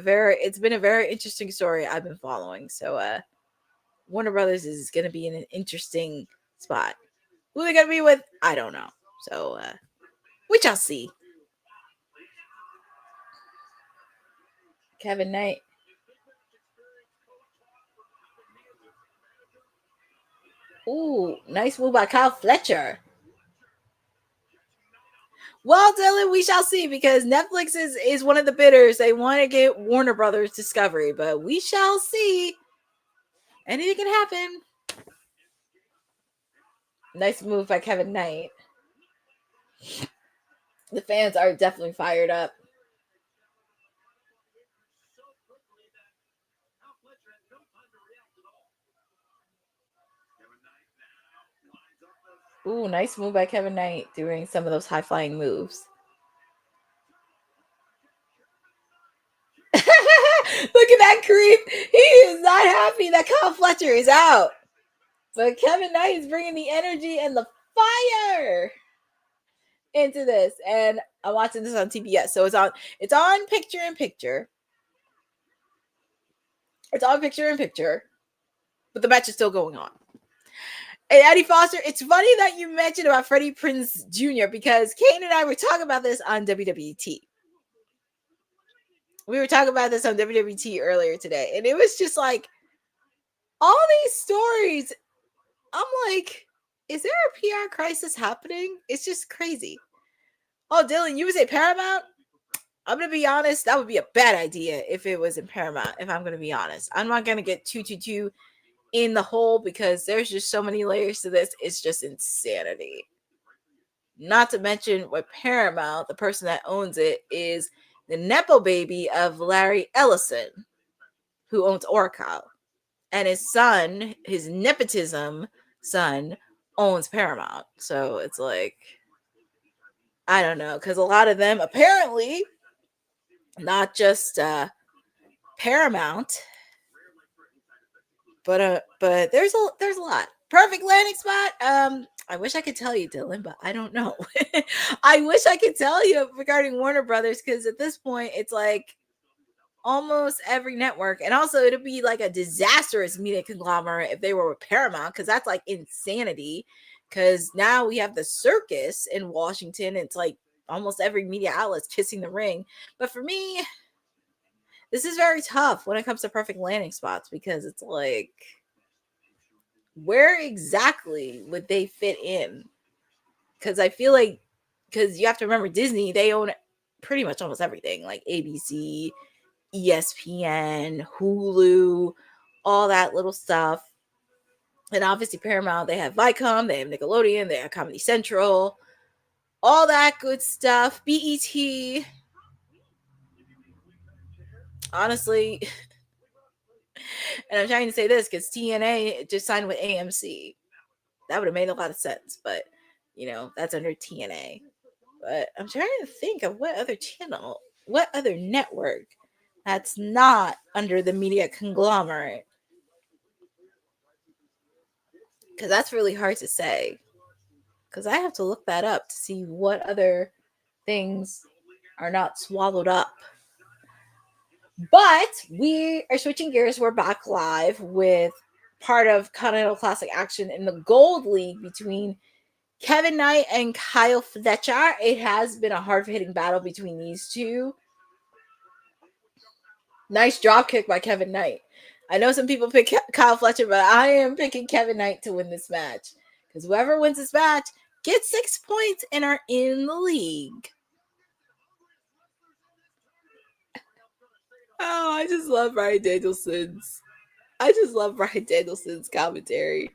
been a very interesting story I've been following. So, Warner Brothers is going to be in an interesting spot. Who they're going to be with, I don't know. So, we shall see. Kevin Knight. Ooh, nice move by Kyle Fletcher. Well, Dylan, we shall see because Netflix is one of the bidders. They want to get Warner Brothers Discovery, but we shall see. Anything can happen. Nice move by Kevin Knight. The fans are definitely fired up. Ooh, nice move by Kevin Knight doing some of those high-flying moves. Look at that creep. He is not happy that Kyle Fletcher is out. But Kevin Knight is bringing the energy and the fire into this. And I'm watching this on TBS. So it's on picture in picture. It's on picture in picture. But the match is still going on. And Eddie Foster, it's funny that you mentioned about Freddie Prinze Jr. because Kane and I were talking about this on WWT. We were talking about this on WWT earlier today. And it was just like, all these stories, I'm like, is there a PR crisis happening? It's just crazy. Oh, Dylan, you would say Paramount? I'm going to be honest. That would be a bad idea if it was in Paramount, if I'm going to be honest. I'm not going to get too in the hole because there's just so many layers to this. It's just insanity. Not to mention with Paramount, the person that owns it is the Nepo baby of Larry Ellison, who owns Oracle. And his son, his nepotism son, owns Paramount. So it's like, I don't know, because a lot of them apparently, not just Paramount, but there's a lot. Perfect landing spot. I wish I could tell you, Dylan, but I don't know. I wish I could tell you regarding Warner Brothers, because at this point it's like almost every network, and also it'd be like a disastrous media conglomerate if they were with Paramount, because that's like insanity. Because now we have the circus in Washington. It's like almost every media outlet's kissing the ring. But for me, this is very tough when it comes to perfect landing spots, because it's like, where exactly would they fit in? Because I feel like, because you have to remember, Disney, they own pretty much almost everything, like ABC, ESPN, Hulu, all that little stuff. And obviously Paramount, they have Viacom, they have Nickelodeon, they have Comedy Central, all that good stuff. BET. Honestly, and I'm trying to say this because TNA just signed with AMC. That would have made a lot of sense, but you know, that's under TNA. But I'm trying to think of what other channel, what other network that's not under the media conglomerate. Because that's really hard to say. Because I have to look that up to see what other things are not swallowed up. But we are switching gears. We're back live with part of Continental Classic action in the Gold League between Kevin Knight and Kyle Fletcher. It has been a hard-hitting battle between these two. Nice drop kick by Kevin Knight. I know some people pick Kyle Fletcher, but I am picking Kevin Knight to win this match. Because whoever wins this match gets 6 points and are in the league. Oh, I just love Bryan Danielson's. Commentary.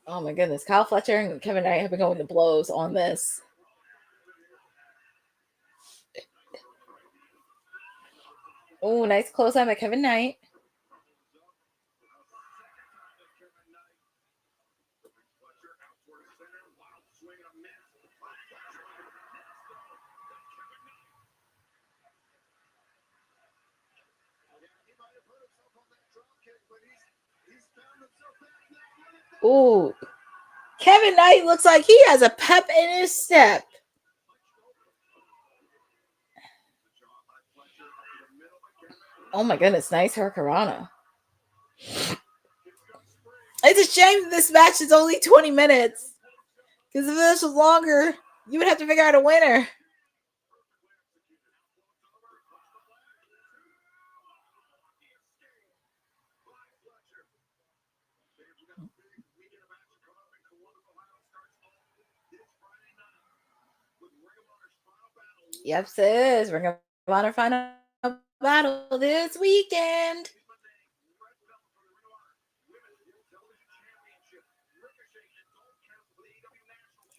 Oh my goodness. Kyle Fletcher and Kevin Knight have been going to blows on this. Oh, nice close on by Kevin Knight. Ooh. Kevin Knight looks like he has a pep in his step. Oh my goodness, nice hurricanrana. It's a shame that this match is only 20 minutes. Because if this was longer, you would have to figure out a winner. Yep, sis. We're going to Bonner final battle this weekend.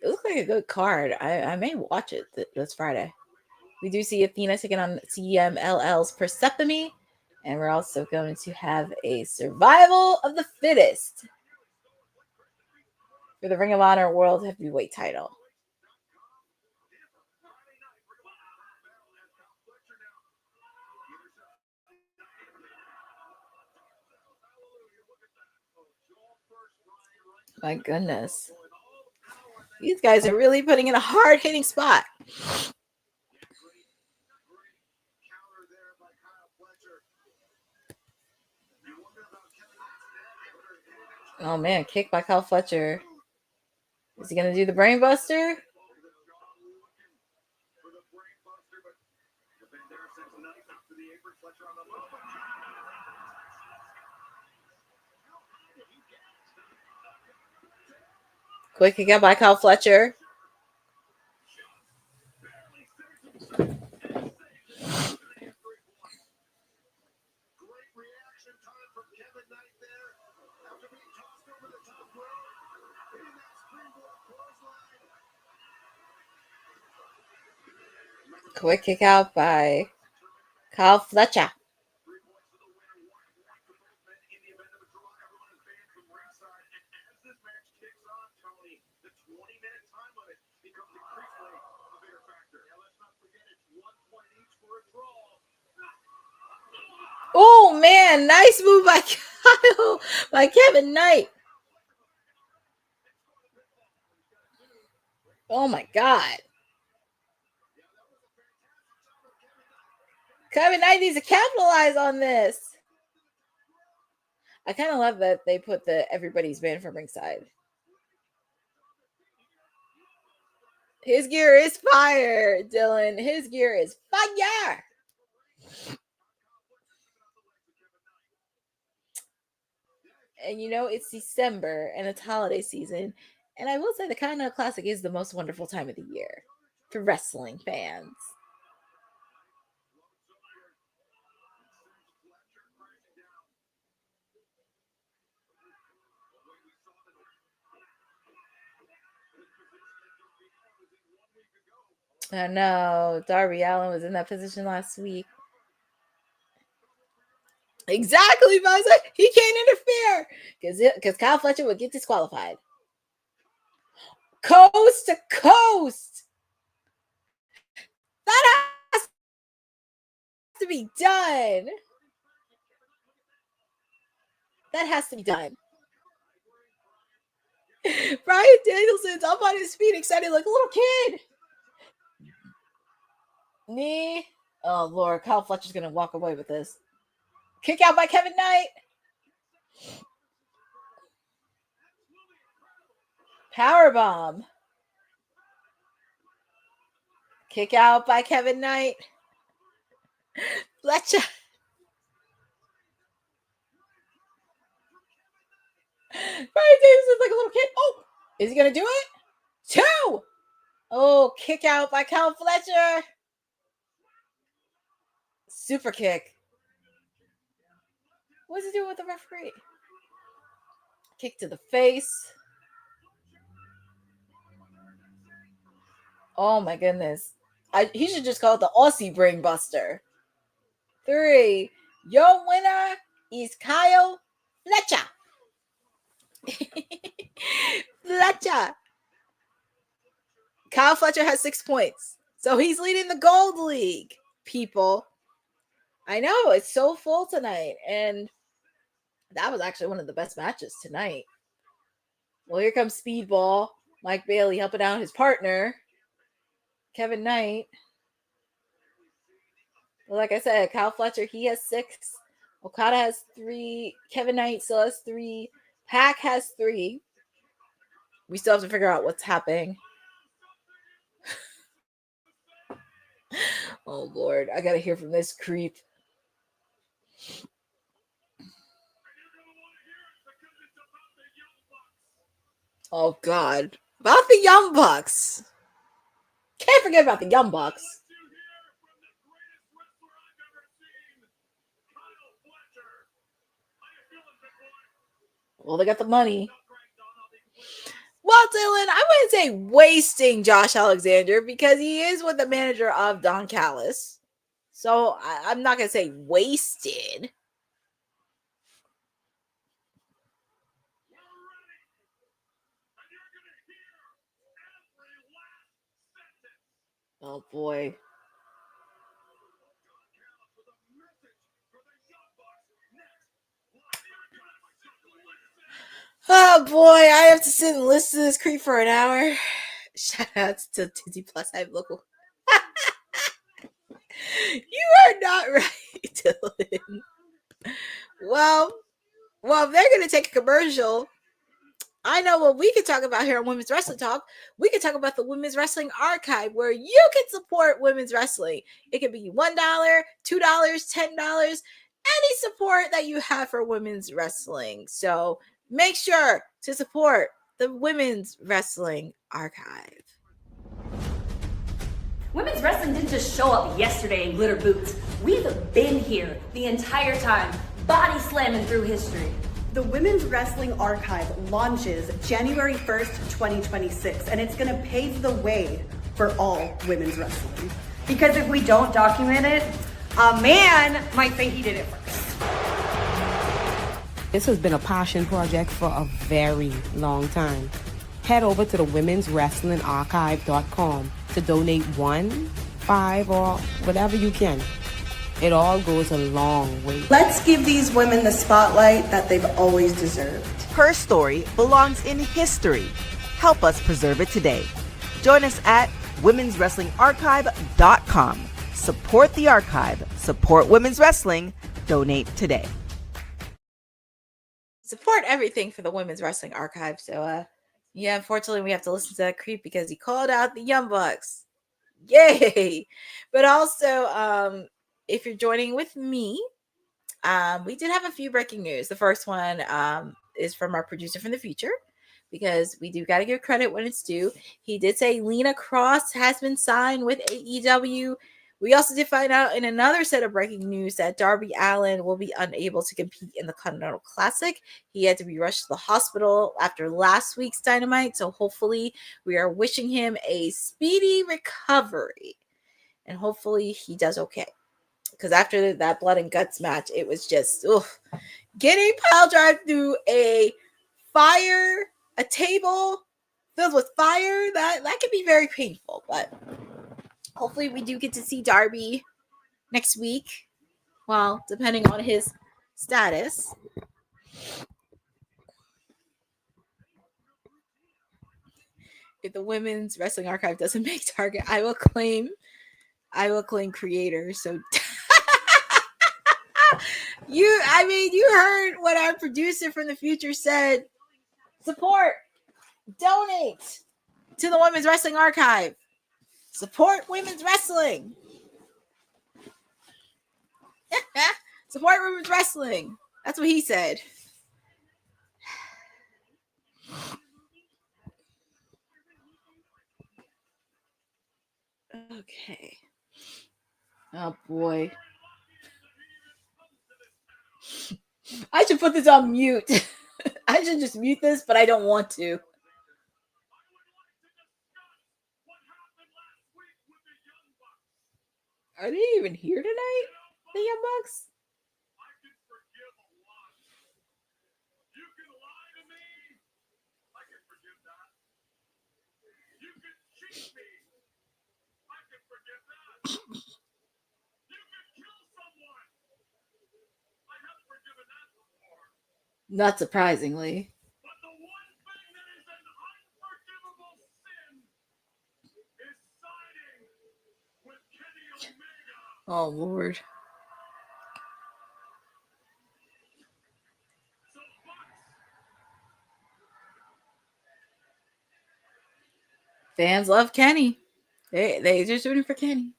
looks like a good card. I may watch it this Friday. We do see Athena taking on CMLL's Persephone. And we're also going to have a survival of the fittest for the Ring of Honor World Heavyweight Title. My goodness. These guys are really putting in a hard-hitting spot. Oh, man. Kick by Kyle Fletcher. Is he going to do the brain buster? Quick kick out by Kyle Fletcher. Quick kick out by Kyle Fletcher. Oh man, nice move by Kyle, by Kevin Knight. Oh my God. Kevin Knight needs to capitalize on this. I kind of love that they put the everybody's banned from ringside. His gear is fire, Dylan. His gear is fire. And you know, it's December and it's holiday season. And I will say the Continental Classic is the most wonderful time of the year for wrestling fans. I know. Darby Allin was in that position last week. Exactly, Buzzer. He can't interfere because Kyle Fletcher would get disqualified. Coast to coast. That has to be done. That has to be done. Brian Danielson's up on his feet, excited like a little kid. Knee. Oh, Lord. Kyle Fletcher's going to walk away with this. Kick out by Kevin Knight. Powerbomb. Kick out by Kevin Knight. Fletcher. Brian Davis like a little kid. Oh, is he going to do it? 2. Oh, kick out by Kyle Fletcher. Super kick. What's he doing with the referee? Kick to the face. Oh my goodness. He should just call it the Aussie Brain Buster. 3. Your winner is Kyle Fletcher. Fletcher. Kyle Fletcher has 6 points. So he's leading the Gold League, people. I know, it's so full tonight. And that was actually one of the best matches tonight. Well, here comes Speedball. Mike Bailey helping out his partner, Kevin Knight. Well, like I said, Kyle Fletcher, he has 6. Okada has 3. Kevin Knight still has 3. Pac has 3. We still have to figure out what's happening. Oh, Lord. I got to hear from this creep. Oh, God. About the Young Bucks. Can't forget about the Young Bucks. Well, they got the money. Well, Dylan, I wouldn't say wasting Josh Alexander because he is with the manager of Don Callis. So I'm not going to say wasted. Oh, boy. Oh, boy. I have to sit and listen to this creep for an hour. Shout out to Disney Plus. I'm local. You are not right, Dylan. Well, if they're going to take a commercial, I know what we can talk about here on Women's Wrestling Talk. We can talk about the Women's Wrestling Archive where you can support women's wrestling. It can be $1, $2, $10, any support that you have for women's wrestling. So make sure to support the Women's Wrestling Archive. Women's wrestling didn't just show up yesterday in glitter boots. We've been here the entire time, body slamming through history. The Women's Wrestling Archive launches January 1st, 2026, and it's going to pave the way for all women's wrestling. Because if we don't document it, a man might say he did it first. This has been a passion project for a very long time. Head over to the womenswrestlingarchive.com to donate $1, $5, or whatever you can. It all goes a long way. Let's give these women the spotlight that they've always deserved. Her story belongs in history. Help us preserve it today. Join us at womenswrestlingarchive.com. Support the archive. Support women's wrestling. Donate today. Support everything for the Women's Wrestling Archive. So, yeah, unfortunately, we have to listen to that creep because he called out the Young Bucks. Yay! But also, if you're joining with me, we did have a few breaking news. The first one is from our producer from the future because we do got to give credit when it's due. He did say Lena Cross has been signed with AEW. We also did find out in another set of breaking news that Darby Allin will be unable to compete in the Continental Classic. He had to be rushed to the hospital after last week's Dynamite. So hopefully we are wishing him a speedy recovery and hopefully he does okay. Because after that blood and guts match, it was just getting pile drive through a table filled with fire. That can be very painful. But hopefully we do get to see Darby next week. Well, depending on his status. If the Women's Wrestling Archive doesn't make target, I will claim creator. So you heard what our producer from the future said. Support, donate to the Women's Wrestling Archive. Support women's wrestling. Support women's wrestling. That's what he said. Okay. Oh boy. I should put this on mute. I should just mute this, but I don't want to. Are they even here tonight? The Young Bucks? Not surprisingly. But the one thing that is an unforgivable sin is siding with Kenny Omega. Oh, Lord. So Bucks, Fans love Kenny. They just rooting for Kenny.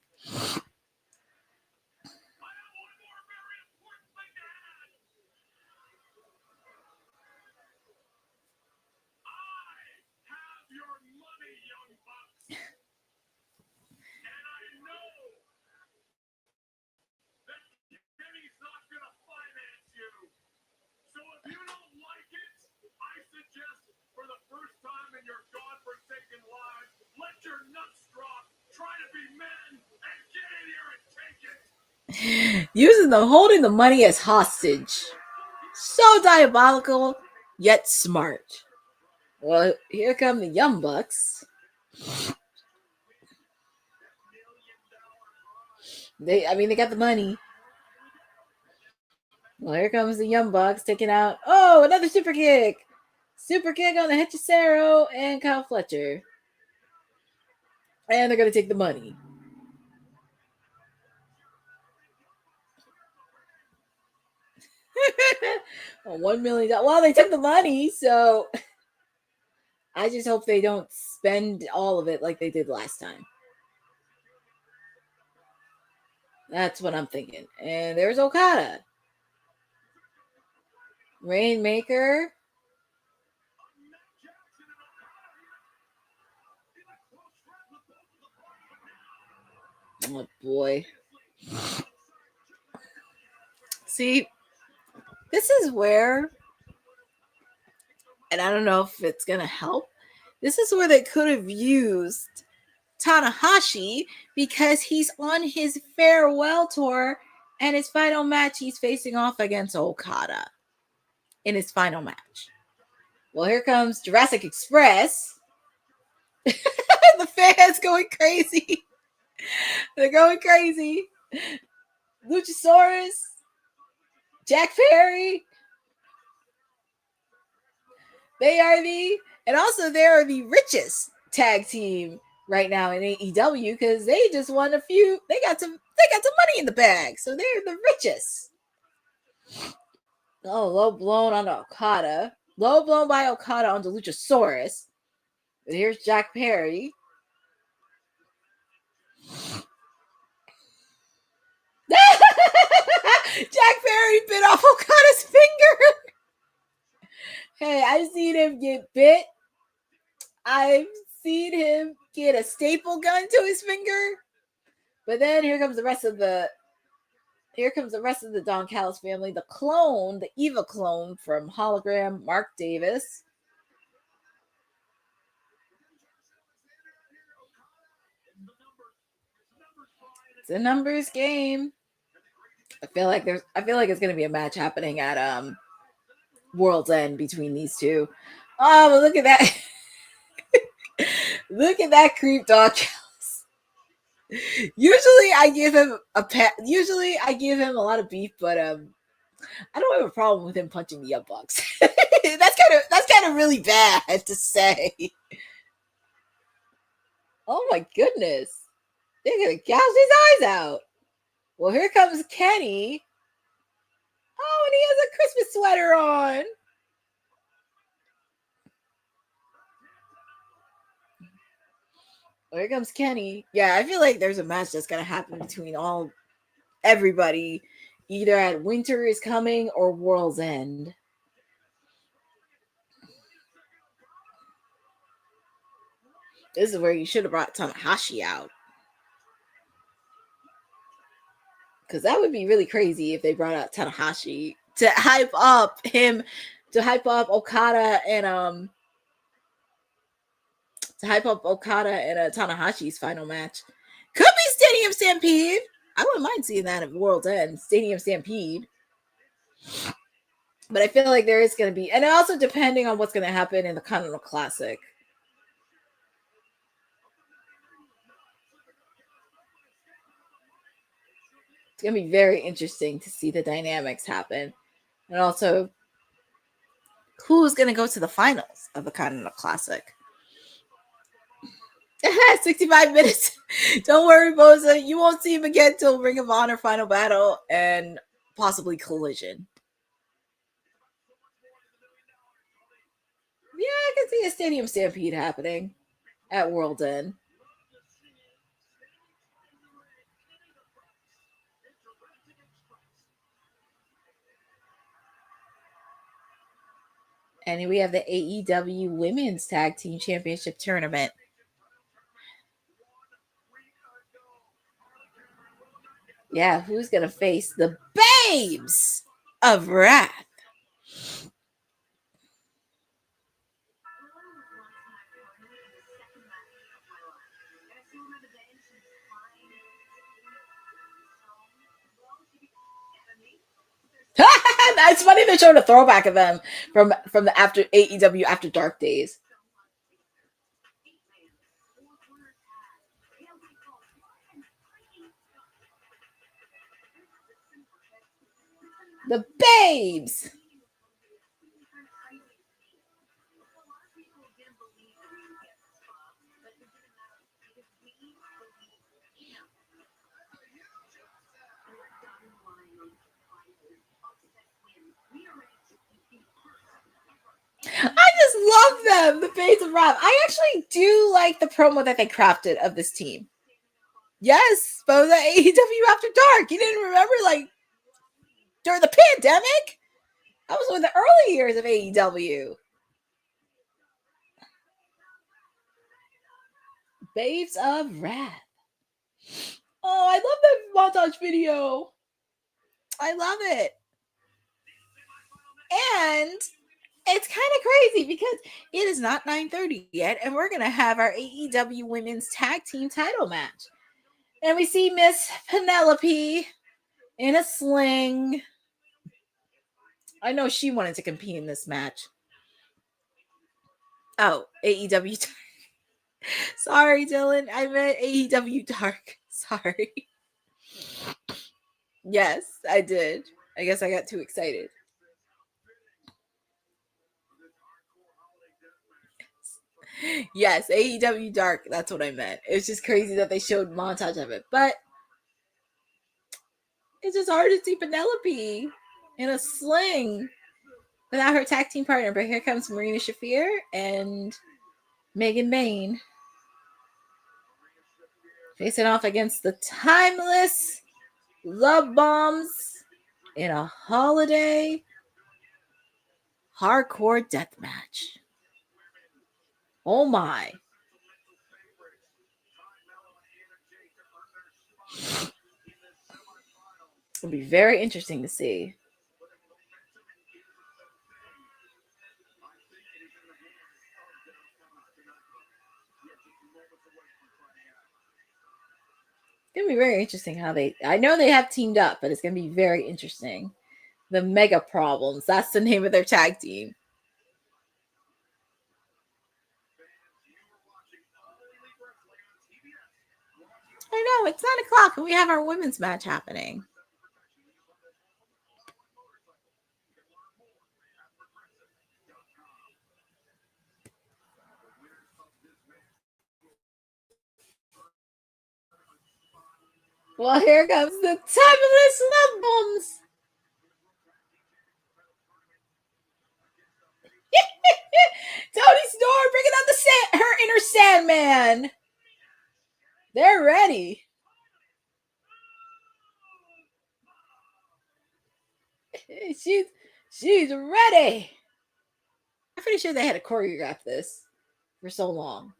if you don't like it, I suggest for the first time in your Using the holding the money as hostage. So diabolical, yet smart. Well, here come the Young Bucks. They got the money. Well, here comes the Young Bucks taking out. Oh, another super kick. Super kick on the Hechicero and Kyle Fletcher. And they're going to take the money. $1 million. Well, they took the money, so I just hope they don't spend all of it like they did last time. That's what I'm thinking. And there's Okada. Rainmaker. Oh boy. See, this is where, and I don't know if it's going to help, this is where they could have used Tanahashi because he's on his farewell tour and his final match, he's facing off against Okada in his final match. Well, here comes Jurassic Express. The fans going crazy. They're going crazy. Luchasaurus, Jack Perry. They are the richest tag team right now in AEW because they just won a few. They got some money in the bag, so they're the richest. Oh, low blown on Okada. Low blown by Okada onto Luchasaurus. But here's Jack Perry. Jack Perry bit off Okada's finger. Hey, I've seen him get bit. I've seen him get a staple gun to his finger. But then here comes the rest of the Don Callis family. The clone, the Eva clone from Hologram, Mark Davis. It's a numbers game. I feel like it's gonna be a match happening at World's End between these two. Oh, but look at that. Look at that creep dog. Usually I give him a lot of beef, but I don't have a problem with him punching the Young Bucks. that's kind of really bad to say. Oh my goodness. They're gonna gouge his eyes out. Well, here comes Kenny. Oh, and he has a Christmas sweater on. Well, here comes Kenny. Yeah, I feel like there's a match that's gonna happen between everybody, either at Winter is Coming or World's End. This is where you should have brought Tanahashi out. Because that would be really crazy if they brought out Tanahashi to hype up Okada and Tanahashi's final match. Could be Stadium Stampede. I wouldn't mind seeing that at World's End. Stadium Stampede. But I feel like there is going to be, and also depending on what's going to happen in the Continental Classic. It's going to be very interesting to see the dynamics happen. And also, who's going to go to the finals of the Continental Classic? 65 minutes. Don't worry, Boza. You won't see him again till Ring of Honor Final Battle and possibly Collision. Yeah, I can see a Stadium Stampede happening at World's End. And we have the AEW Women's Tag Team Championship Tournament. Yeah, who's going to face the Babes of Wrath? It's funny they're showing a throwback of them from the after AEW After Dark days. The babes. I just love them, the Babes of Wrath. I actually do like the promo that they crafted of this team. Yes, but it was at AEW After Dark. You didn't remember, like, during the pandemic? That was one of the early years of AEW. Babes of Wrath. Oh, I love that montage video. I love it. And it's kind of crazy because it is not 9:30 yet, and we're going to have our AEW Women's Tag Team title match. And we see Miss Penelope in a sling. I know she wanted to compete in this match. Oh, AEW. Sorry, Dylan. I meant AEW Dark. Sorry. Yes, I did. I guess I got too excited. Yes, AEW Dark. That's what I meant. It's just crazy that they showed montage of it. But it's just hard to see Penelope in a sling without her tag team partner. But here comes Marina Shafir and Megan Bayne facing off against the timeless Love Bombs in a holiday hardcore death match. Oh my. It'll be very interesting to see. It's going to be very interesting how I know they have teamed up, but it's going to be very interesting. The Mega Problems. That's the name of their tag team. I know, it's 9 o'clock and we have our women's match happening. Well, here comes the timeless Love Bombs. Toni Storm bringing out her inner Sandman. They're ready. She's ready. I'm pretty sure they had to choreograph this for so long,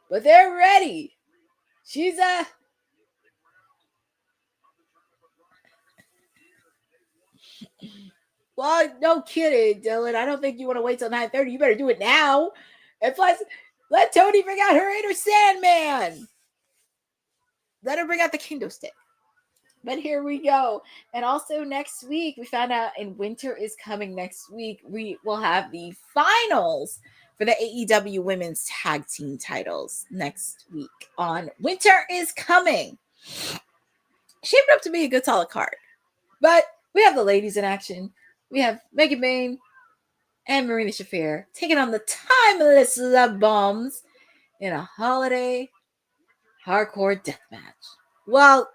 but they're ready. She's well, no kidding, Dylan. I don't think you want to wait till 9:30. You better do it now. And plus, let Toni bring out her inner Sandman. Let her bring out the kendo stick. But here we go. And also next week, we found out in Winter is Coming next week, we will have the finals for the AEW Women's Tag Team titles next week on Winter is Coming. Shaped up to be a good solid card. But we have the ladies in action. We have Megan Bayne and Marina Shafir taking on the timeless Love Bombs in a holiday hardcore death match. Well,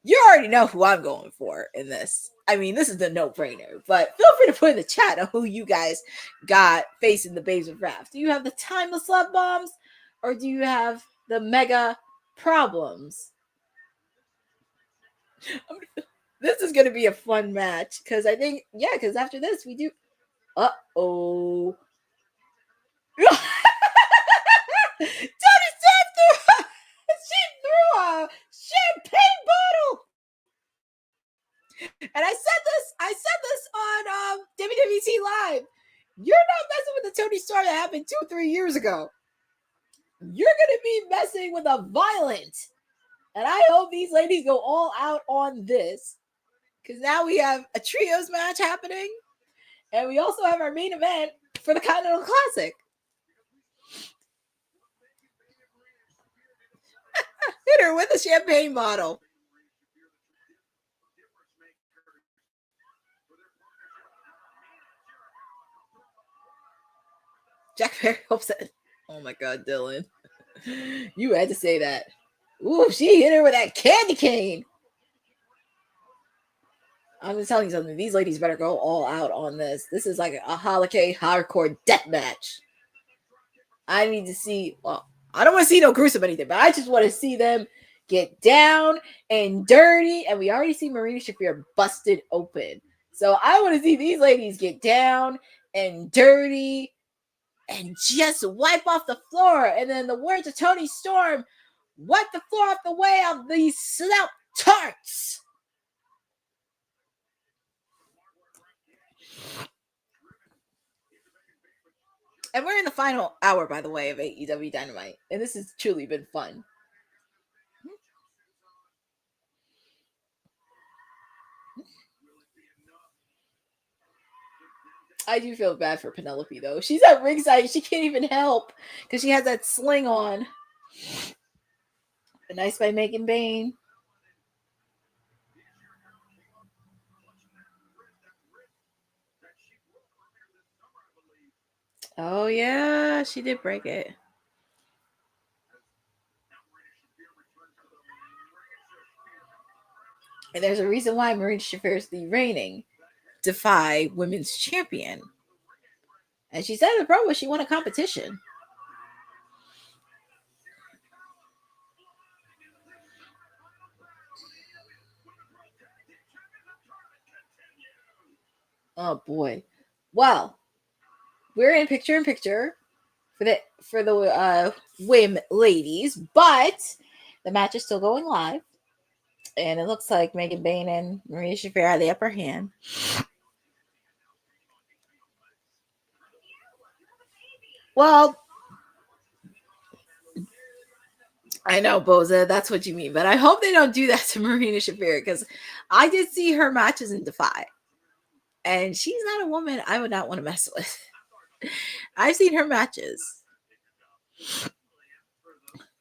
you already know who I'm going for in this. I mean, this is the no-brainer, but feel free to put in the chat on who you guys got facing the Babes of Wrath. Do you have the timeless Love Bombs or do you have the Mega Problems? This is going to be a fun match because I think, because after this we do. Uh-oh. Toni Storm threw a champagne bottle. And I said this on WWT Live. You're not messing with the Toni Storm that happened 2-3 years ago. You're going to be messing with a violent. And I hope these ladies go all out on this. because now we have a trios match happening, and we also have our main event for the Continental Classic. Hit her with a champagne bottle. Jack Perry hopes that. Oh my God, Dylan. You had to say that. Ooh, she hit her with that candy cane. I'm just telling you something. These ladies better go all out on this. This is like a holiday hardcore death match. I need to see. Well, I don't want to see no gruesome anything, but I just want to see them get down and dirty. And we already see Marina Shafir busted open. So I want to see these ladies get down and dirty and just wipe off the floor. And then the words of Toni Storm, wipe the floor off the way of these snout tarts. And we're in the final hour, by the way, of AEW Dynamite. And this has truly been fun. I do feel bad for Penelope, though. She's at ringside. She can't even help because she has that sling on. A nice by Megan Bayne. Oh, yeah. She did break it. And there's a reason why Marina Shafir is the reigning Defy Women's Champion. And she said in the promo she won a competition. Oh boy. Well, we're in picture for the women ladies, but the match is still going live. And it looks like Megan Bayne and Marina Shafir have the upper hand. Well, I know, Boza, that's what you mean. But I hope they don't do that to Marina Shafir because I did see her matches in Defy. And she's not a woman I would not want to mess with. I've seen her matches.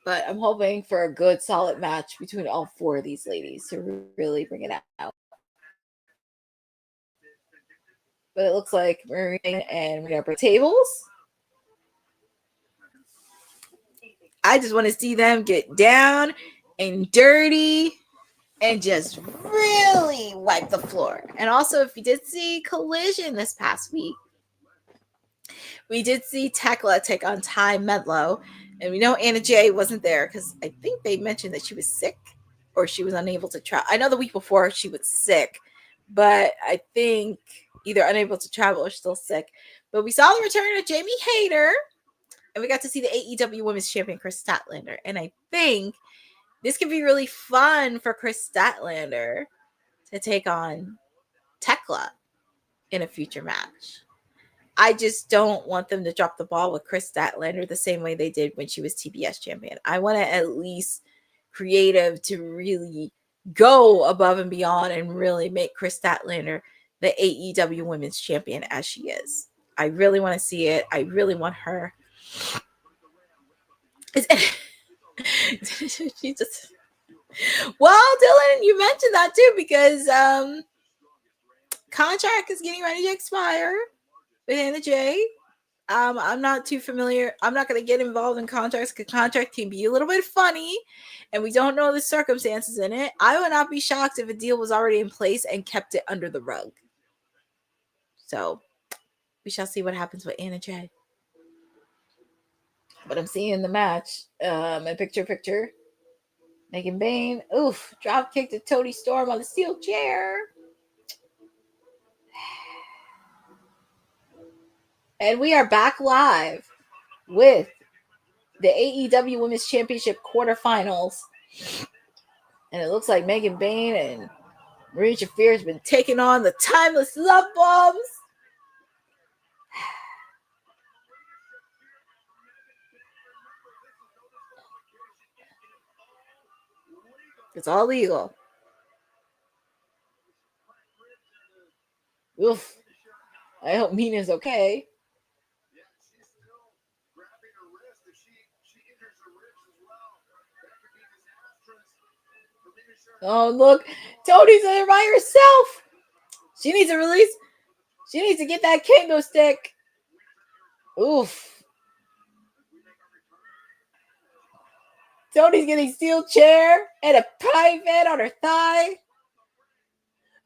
But I'm hoping for a good, solid match between all four of these ladies to really bring it out. But it looks like Marina and we're going to break tables. I just want to see them get down and dirty and just really wipe the floor. And also, if you did see Collision this past week, we did see Tekla take on Ty Medlow. And we know Anna Jay wasn't there because I think they mentioned that she was sick or she was unable to travel. I know the week before she was sick, but I think either unable to travel or still sick. But we saw the return of Jamie Hayter. And we got to see the AEW Women's Champion, Chris Statlander. And I think this could be really fun for Chris Statlander to take on Tekla in a future match. I just don't want them to drop the ball with Chris Statlander the same way they did when she was TBS champion. I want to at least creative to really go above and beyond and really make Chris Statlander the AEW Women's Champion as she is. I really want to see it. I really want her. She just. Well, Dylan, you mentioned that too because contract is getting ready to expire with Anna Jay. I'm not too familiar. I'm not going to get involved in contracts because contract can be a little bit funny and we don't know the circumstances in it. I would not be shocked if a deal was already in place and kept it under the rug. So we shall see what happens with Anna Jay. But I'm seeing the match. My picture. Megan Bayne. Oof. Drop kick to Toni Storm on the steel chair. And we are back live with the AEW Women's Championship quarterfinals. And it looks like Megan Bayne and Marina Shafir has been taking on the Timeless Love Bombs. It's all legal. Oof. I hope Mina's okay. Yeah, she's still grabbing her wrist. If she injures her wrist as well, that could be disastrous for Mina Shirakawa. Oh, look. Toni's there by herself. She needs to release. She needs to get that kendo stick. Oof. Toni's getting steel chair and a pivot on her thigh.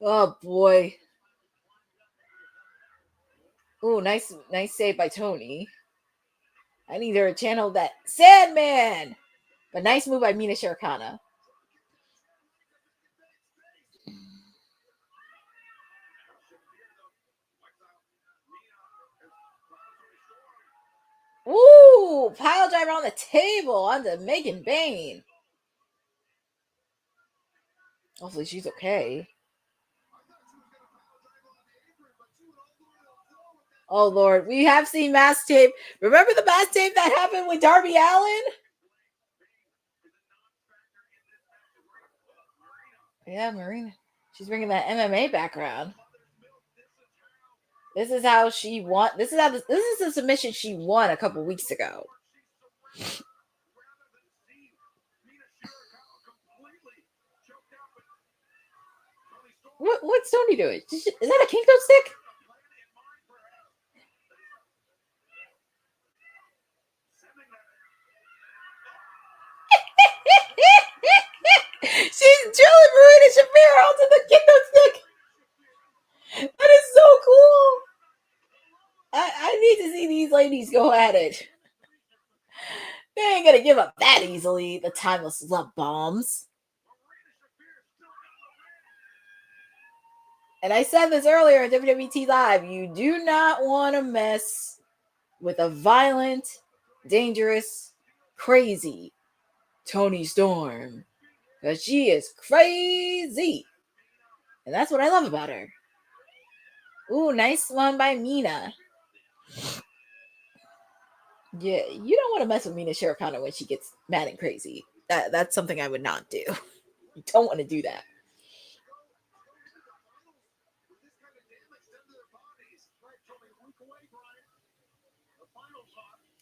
Oh, boy. Oh, nice save by Toni. I need her to channel that Sandman. But nice move by Mina Shirakawa. Ooh, pile driver on the table onto Megan Bayne. Hopefully she's okay. Oh, Lord. We have seen mask tape. Remember the mask tape that happened with Darby Allin? Yeah, Marina. She's bringing that MMA background. This is how she won. This is the submission she won a couple weeks ago. What's Toni doing? Is that a kendo stick? She's drilling Marina Shafir onto the kendo stick. That is so cool. I need to see these ladies go at it. They ain't gonna give up that easily. The timeless love bombs. And I said this earlier in WWT Live. You do not want to mess with a violent, dangerous, crazy Toni Storm. Because she is crazy. And that's what I love about her. Ooh, nice one by Mina. Yeah, you don't want to mess with Mina Shirakawa when she gets mad and crazy. That's something I would not do. You don't want to do that.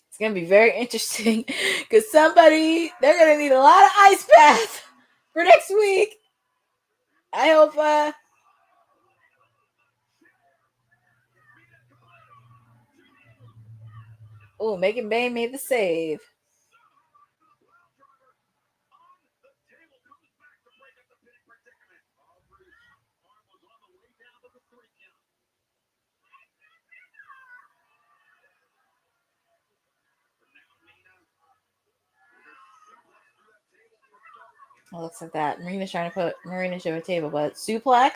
It's going to be very interesting because they're going to need a lot of ice bath for next week. I hope, oh, Megan Bayne made the save. It looks like that. Marina's trying to put Marina to a table, but suplex.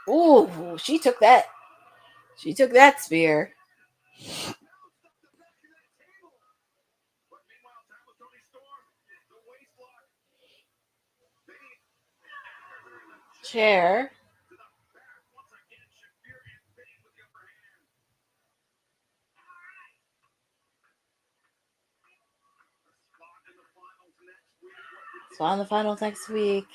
Ooh, she took that. She took that spear. Chair. So on the finals next week.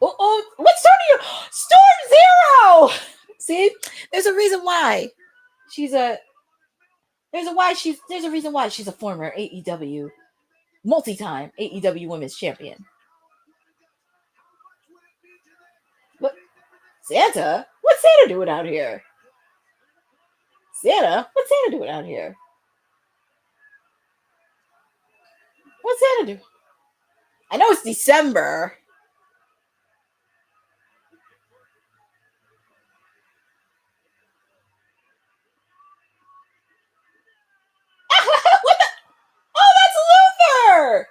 Oh, what's Toni? Storm Zero! See? There's a reason why. There's a reason why she's a former AEW, multi-time AEW Women's Champion. What? Santa? What's Santa doing out here? What's Santa doing out here? What's Santa do? I know it's December. What the? Oh, that's Luther!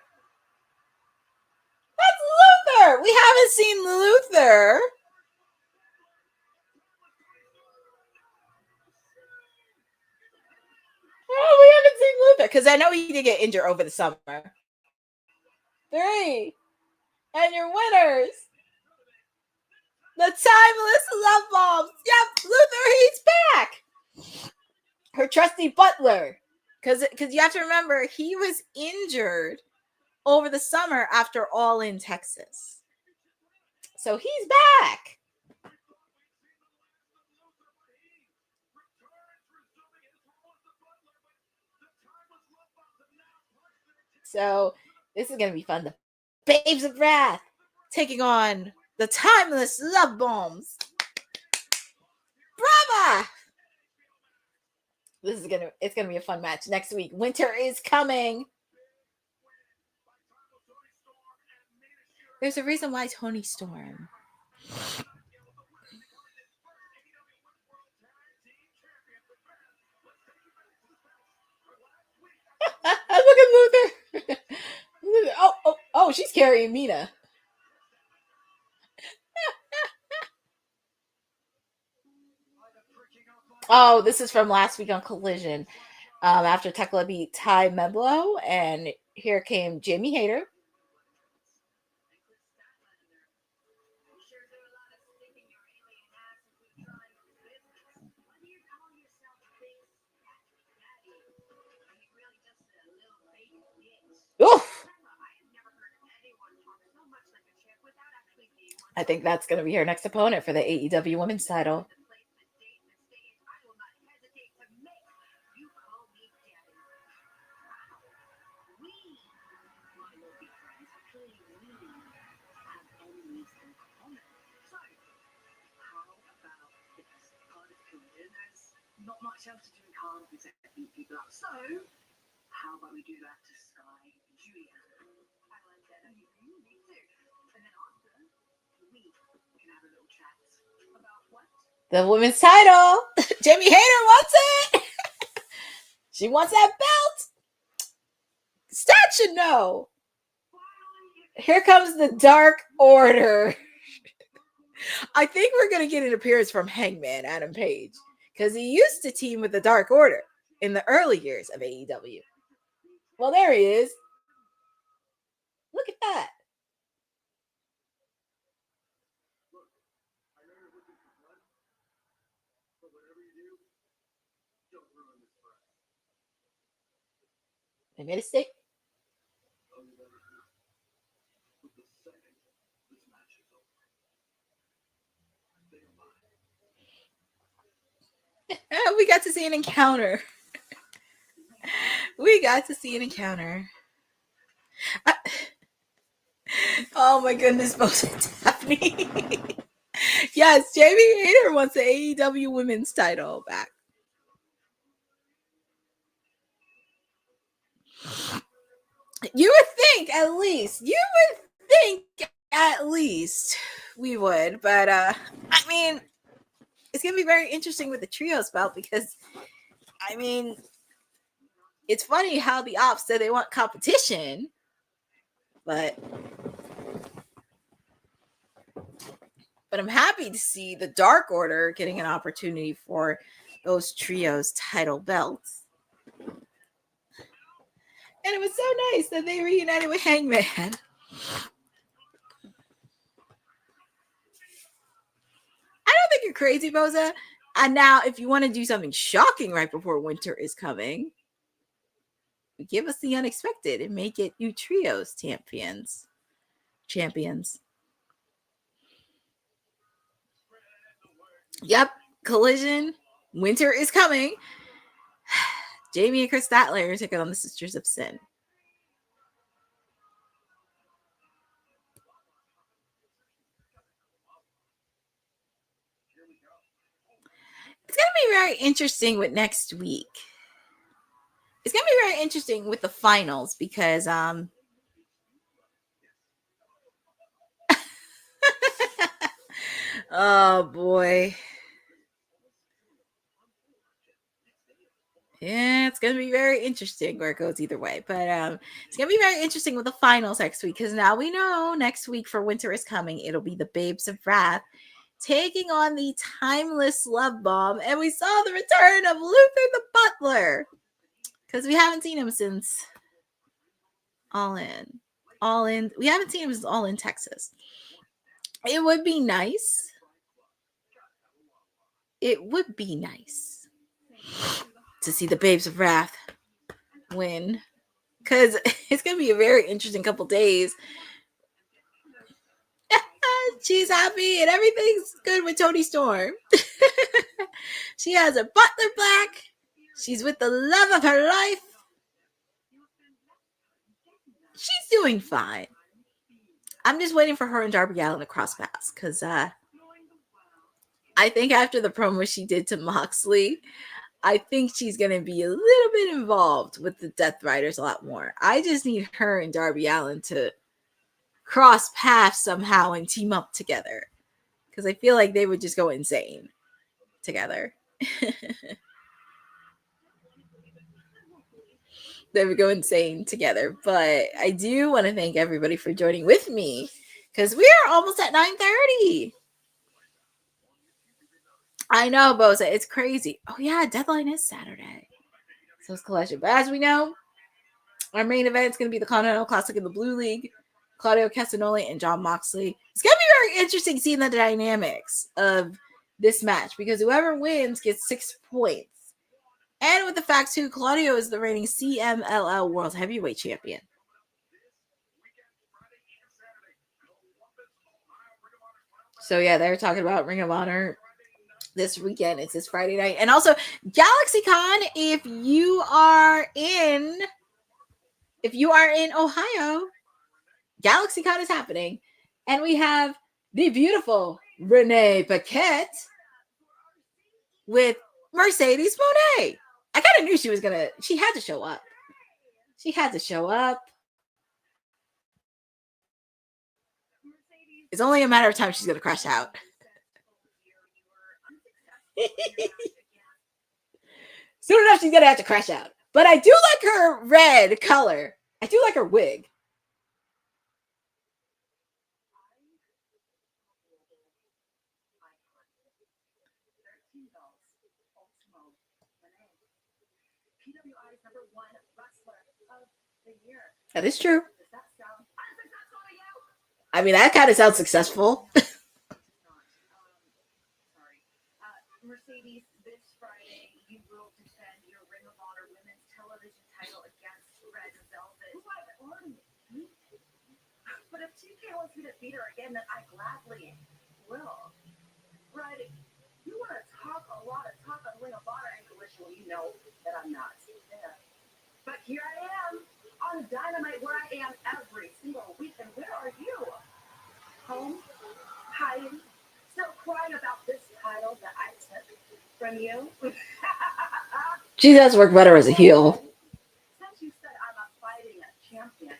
That's Luther! We haven't seen Luther. Oh, we haven't seen Luther because I know he did get injured over the summer. 3. And your winners. The timeless love bombs. Yep, Luther, he's back. Her trusty butler. Because you have to remember, he was injured over the summer after All In Texas. So he's back. So this is going to be fun. The Babes of Wrath taking on the Timeless Love Bombs. Brava! It's gonna be a fun match next week. Winter is coming. There's a reason why Toni Storm. Look at Luther. Oh, she's carrying Mina. Oh, this is from last week on Collision. After Tekla beat Ty Meblo, and here came Jamie Hayter. Oof! I think that's going to be her next opponent for the AEW Women's title. Not much else to do in cards except beat people up. So, how about we do that to Sky Julia? I like that. And me too. And then after, we can have a little chat about what? The women's title. Jamie Hayter wants it. She wants that belt. Stat should know. Here comes the Dark Order. I think we're going to get an appearance from Hangman Adam Page, because he used to team with the Dark Order in the early years of AEW. Well, there he is. Look at that. They made a stick. We got to see an encounter. Oh my goodness, Bosa Daphne. Yes, Jamie Hayter wants the AEW Women's title back. You would think at least we would, but I mean, it's gonna be very interesting with the trios belt, because I mean, it's funny how the ops said they want competition, but I'm happy to see the Dark Order getting an opportunity for those trios title belts. And it was so nice that they reunited with Hangman. I don't think you're crazy, Boza. And now, if you want to do something shocking right before winter is coming, give us the unexpected and make it you trios champions. Yep, Collision. Winter is coming. Jamie and Chris Statler are taking on the Sisters of Sin. It's going to be very interesting with next week. It's going to be very interesting with the finals, because oh boy. Yeah, it's going to be very interesting where it goes either way. But it's going to be very interesting with the finals next week, because now we know next week for Winter is Coming, it'll be the Babes of Wrath taking on the Timeless Love Bomb. And we saw the return of Luther the Butler, because we haven't seen him since All In. We haven't seen him since All In Texas. It would be nice. To see the Babes of Wrath win because it's going to be a very interesting couple days. She's happy and everything's good with Toni Storm. She has a butler black. She's with the love of her life. She's doing fine. I'm just waiting for her and Darby Allin to cross paths because I think after the promo she did to Moxley, I think she's going to be a little bit involved with the Death Riders a lot more. I just need her and Darby Allin to cross paths somehow and team up together because I feel like they would just go insane together. They would go insane together. But I do want to thank everybody for joining with me because we are almost at 9:30. I know, Boza. It's crazy. Oh, yeah. Deadline is Saturday. So it's Collection. But as we know, our main event is going to be the Continental Classic in the Blue League. Claudio, Castagnoli, and Jon Moxley. It's going to be very interesting seeing the dynamics of this match because whoever wins gets 6 points. And with the fact, too, Claudio is the reigning CMLL World Heavyweight Champion. So, yeah, they're talking about Ring of Honor this weekend. It's this Friday night. And also, GalaxyCon, if you are in Ohio, GalaxyCon is happening. And we have the beautiful Renee Paquette with Mercedes Moné. I kind of knew she had to show up. She had to show up. It's only a matter of time she's going to crash out. Soon enough, she's going to have to crash out. But I do like her red color. I do like her wig. That is true. I mean, that kind of sounds successful. Mercedes, this Friday, you will defend your Ring of Honor Women's Television title against Red Velvet. But if TK wants me to beat her again, then I gladly will. Red, you want to talk a lot of talk on Ring of Honor and Collision, you know that I'm not there. But here I am on Dynamite, where I am every single week. And where are you? Home, hiding, still crying about this title that I took from you. She does work better as a heel. Since you said I'm a fighting champion,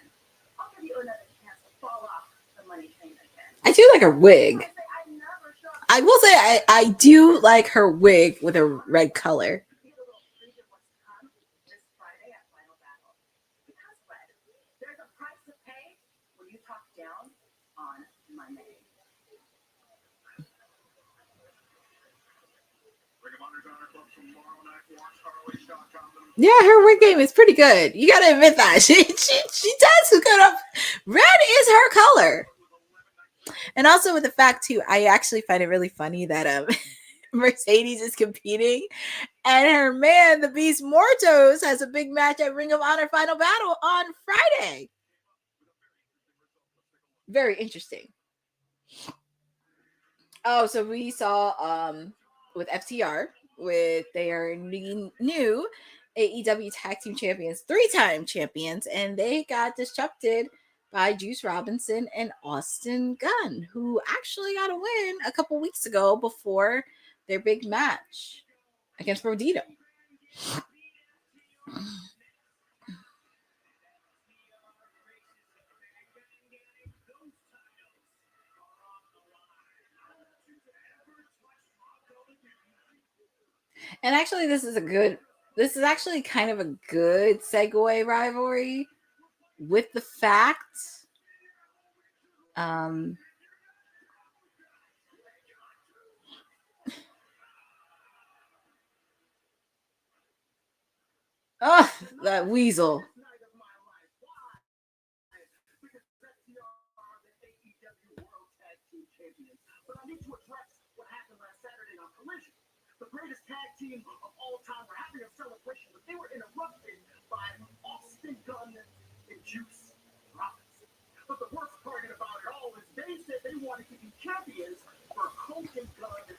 I'll give you another chance to fall off the money train again. I do like her wig. I will say I do like her wig with a red color. Yeah, her wig game is pretty good. You gotta admit that. She does hook it up. Red is her color. And also with the fact too, I actually find it really funny that Mercedes is competing and her man, the Beast Mortos, has a big match at Ring of Honor Final Battle on Friday. Very interesting. Oh, so we saw with FTR with their new AEW Tag Team Champions, 3-time champions, and they got disrupted by Juice Robinson and Austin Gunn, who actually got a win a couple weeks ago before their big match against Rodito. And actually, this is actually kind of a good segue rivalry with the fact that weasel. But I need to address what happened last Saturday on Collision. The greatest tag team of all time were having a celebration, but they were interrupted by Austin Gunn and Juice Robinson. But the worst part about it all is they said they wanted to be champions for Hogan Gunn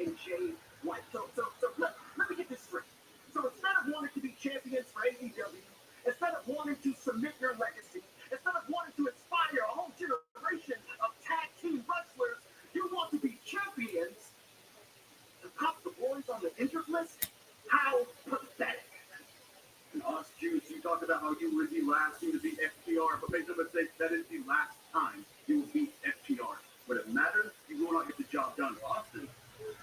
and Jay White. So let me get this straight. So instead of wanting to be champions for AEW, instead of wanting to submit your legacy, instead of wanting to inspire a whole generation of tag team wrestlers, you want to be champions to pop the boys on the injured list? How pathetic. And us Jews, you talked about how you would be last to beat FTR, but make no mistake, that is the last time you will beat FTR. When it matters, you will not get the job done. Austin,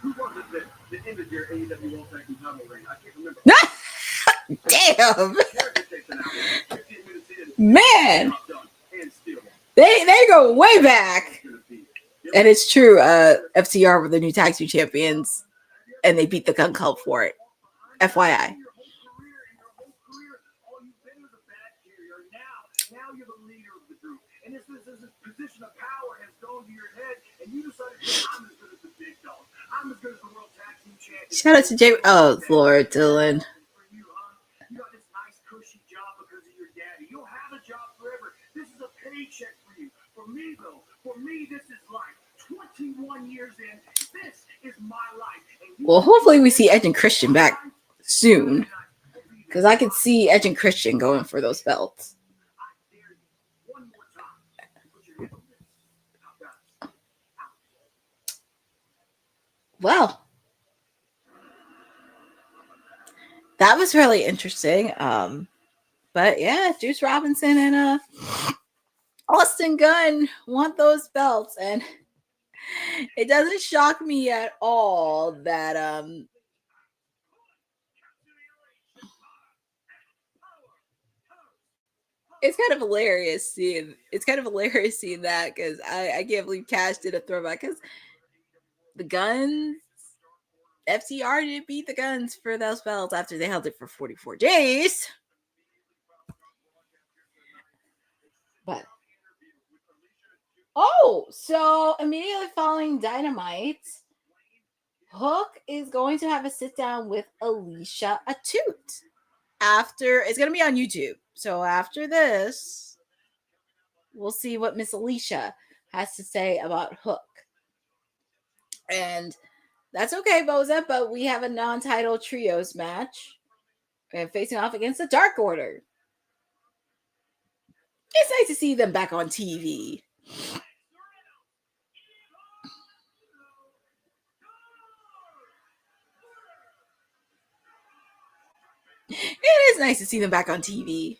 who was it that ended your AEW World Tag Team title reign? I can't remember. Damn. Man. They go way back. And it's true, FTR were the new tag team champions, and they beat the Gun Club for it. FYI. Now you're the leader of the group. And this position of power has gone to your head, and you decided, I'm as good as the big dog. I'm as good as the World Tag Team Champion. Shout out to Jay. Oh, Lord, Dylan. You got this nice, cushy job because of your daddy. You'll have a job forever. This is a paycheck for you. For me, though, this is life. 21 years in, this is my life. Well, hopefully we see Edge and Christian back soon, because I could see Edge and Christian going for those belts. Well, that was really interesting. But yeah, Juice Robinson and Austin Gunn want those belts, and it doesn't shock me at all that it's kind of hilarious seeing that, because I can't believe Cash did a throwback, because the Guns, FTR didn't beat the Guns for those belts after they held it for 44 days. But so immediately following Dynamite, Hook is going to have a sit down with Alicia Atout. After, it's going to be on YouTube. So after this, we'll see what Miss Alicia has to say about Hook. And that's okay, Boza, but we have a non-title trios match and facing off against the Dark Order. It's nice to see them back on TV. It is nice to see them back on TV.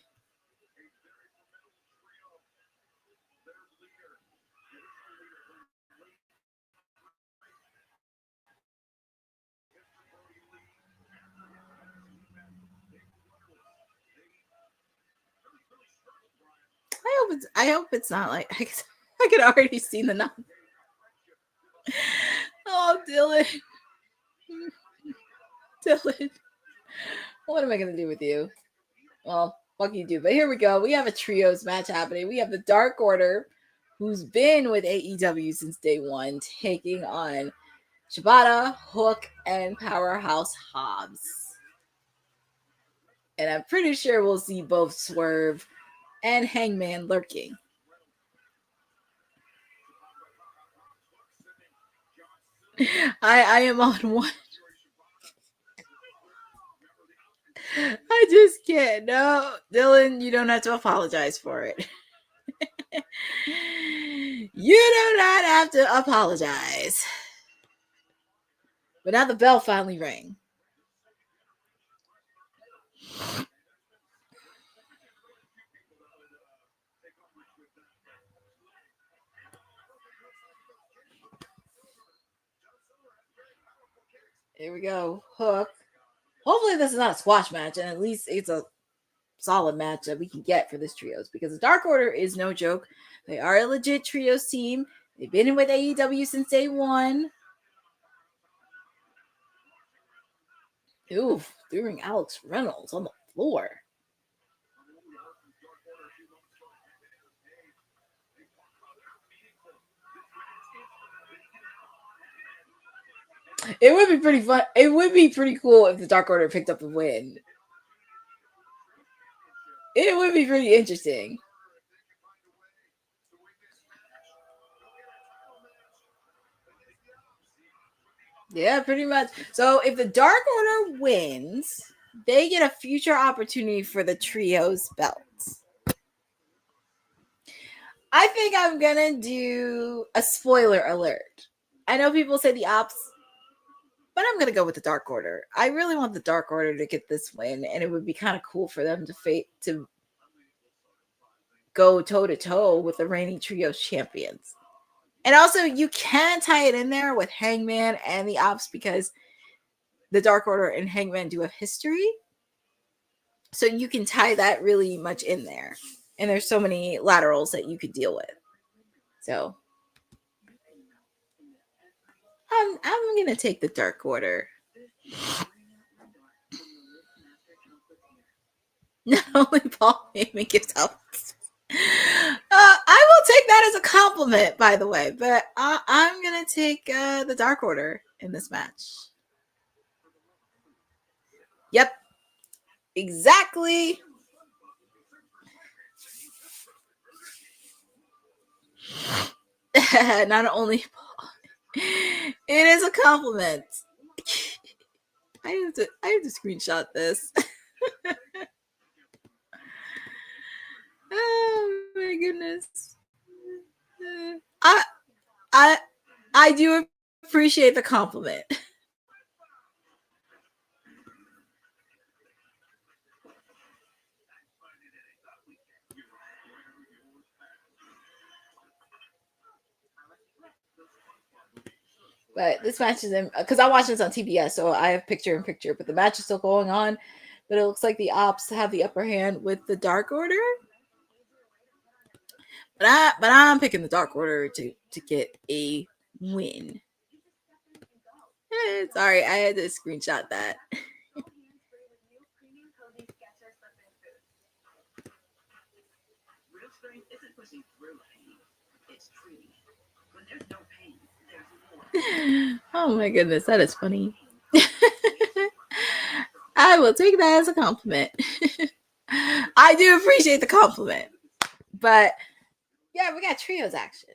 I hope it's not like I could already see the number. Oh, Dylan. Dylan. What am I going to do with you? Well, fuck you do. But here we go. We have a trios match happening. We have the Dark Order, who's been with AEW since day one, taking on Shibata, Hook, and Powerhouse Hobbs. And I'm pretty sure we'll see both Swerve and Hangman lurking. I am on one. I just can't. No, Dylan, you don't have to apologize for it. You do not have to apologize. But now the bell finally rang. Here we go. Hook. Hopefully this is not a squash match, and at least it's a solid match that we can get for this trios, because the Dark Order is no joke. They are a legit trios team. They've been in with AEW since day one. Ooh, throwing Alex Reynolds on the floor. It would be pretty fun. It would be pretty cool if the Dark Order picked up the win. It would be pretty interesting. Yeah, pretty much. So if the Dark Order wins, they get a future opportunity for the trios belts. I think I'm gonna do a spoiler alert. I know people say the Ops, but I'm gonna go with the Dark Order. I really want the Dark Order to get this win, and it would be kind of cool for them to go toe to toe with the reigning trios champions. And also, you can tie it in there with Hangman and the Ops because the Dark Order and Hangman do have history. So you can tie that really much in there. And there's so many laterals that you could deal with. So I'm going to take the Dark Order. Not only Paul Heyman gives out. I will take that as a compliment, by the way, but I'm going to take the Dark Order in this match. Yep. Exactly. Not only Paul. It is a compliment. I have to screenshot this. Oh my goodness. I do appreciate the compliment. But this match is in because I watched this on TBS, so I have picture in picture, but the match is still going on. But it looks like the Ops have the upper hand with the Dark Order. But I'm picking the Dark Order to get a win. Sorry, I had to screenshot that. Oh my goodness, that is funny. I will take that as a compliment. I do appreciate the compliment. But yeah, we got trios action.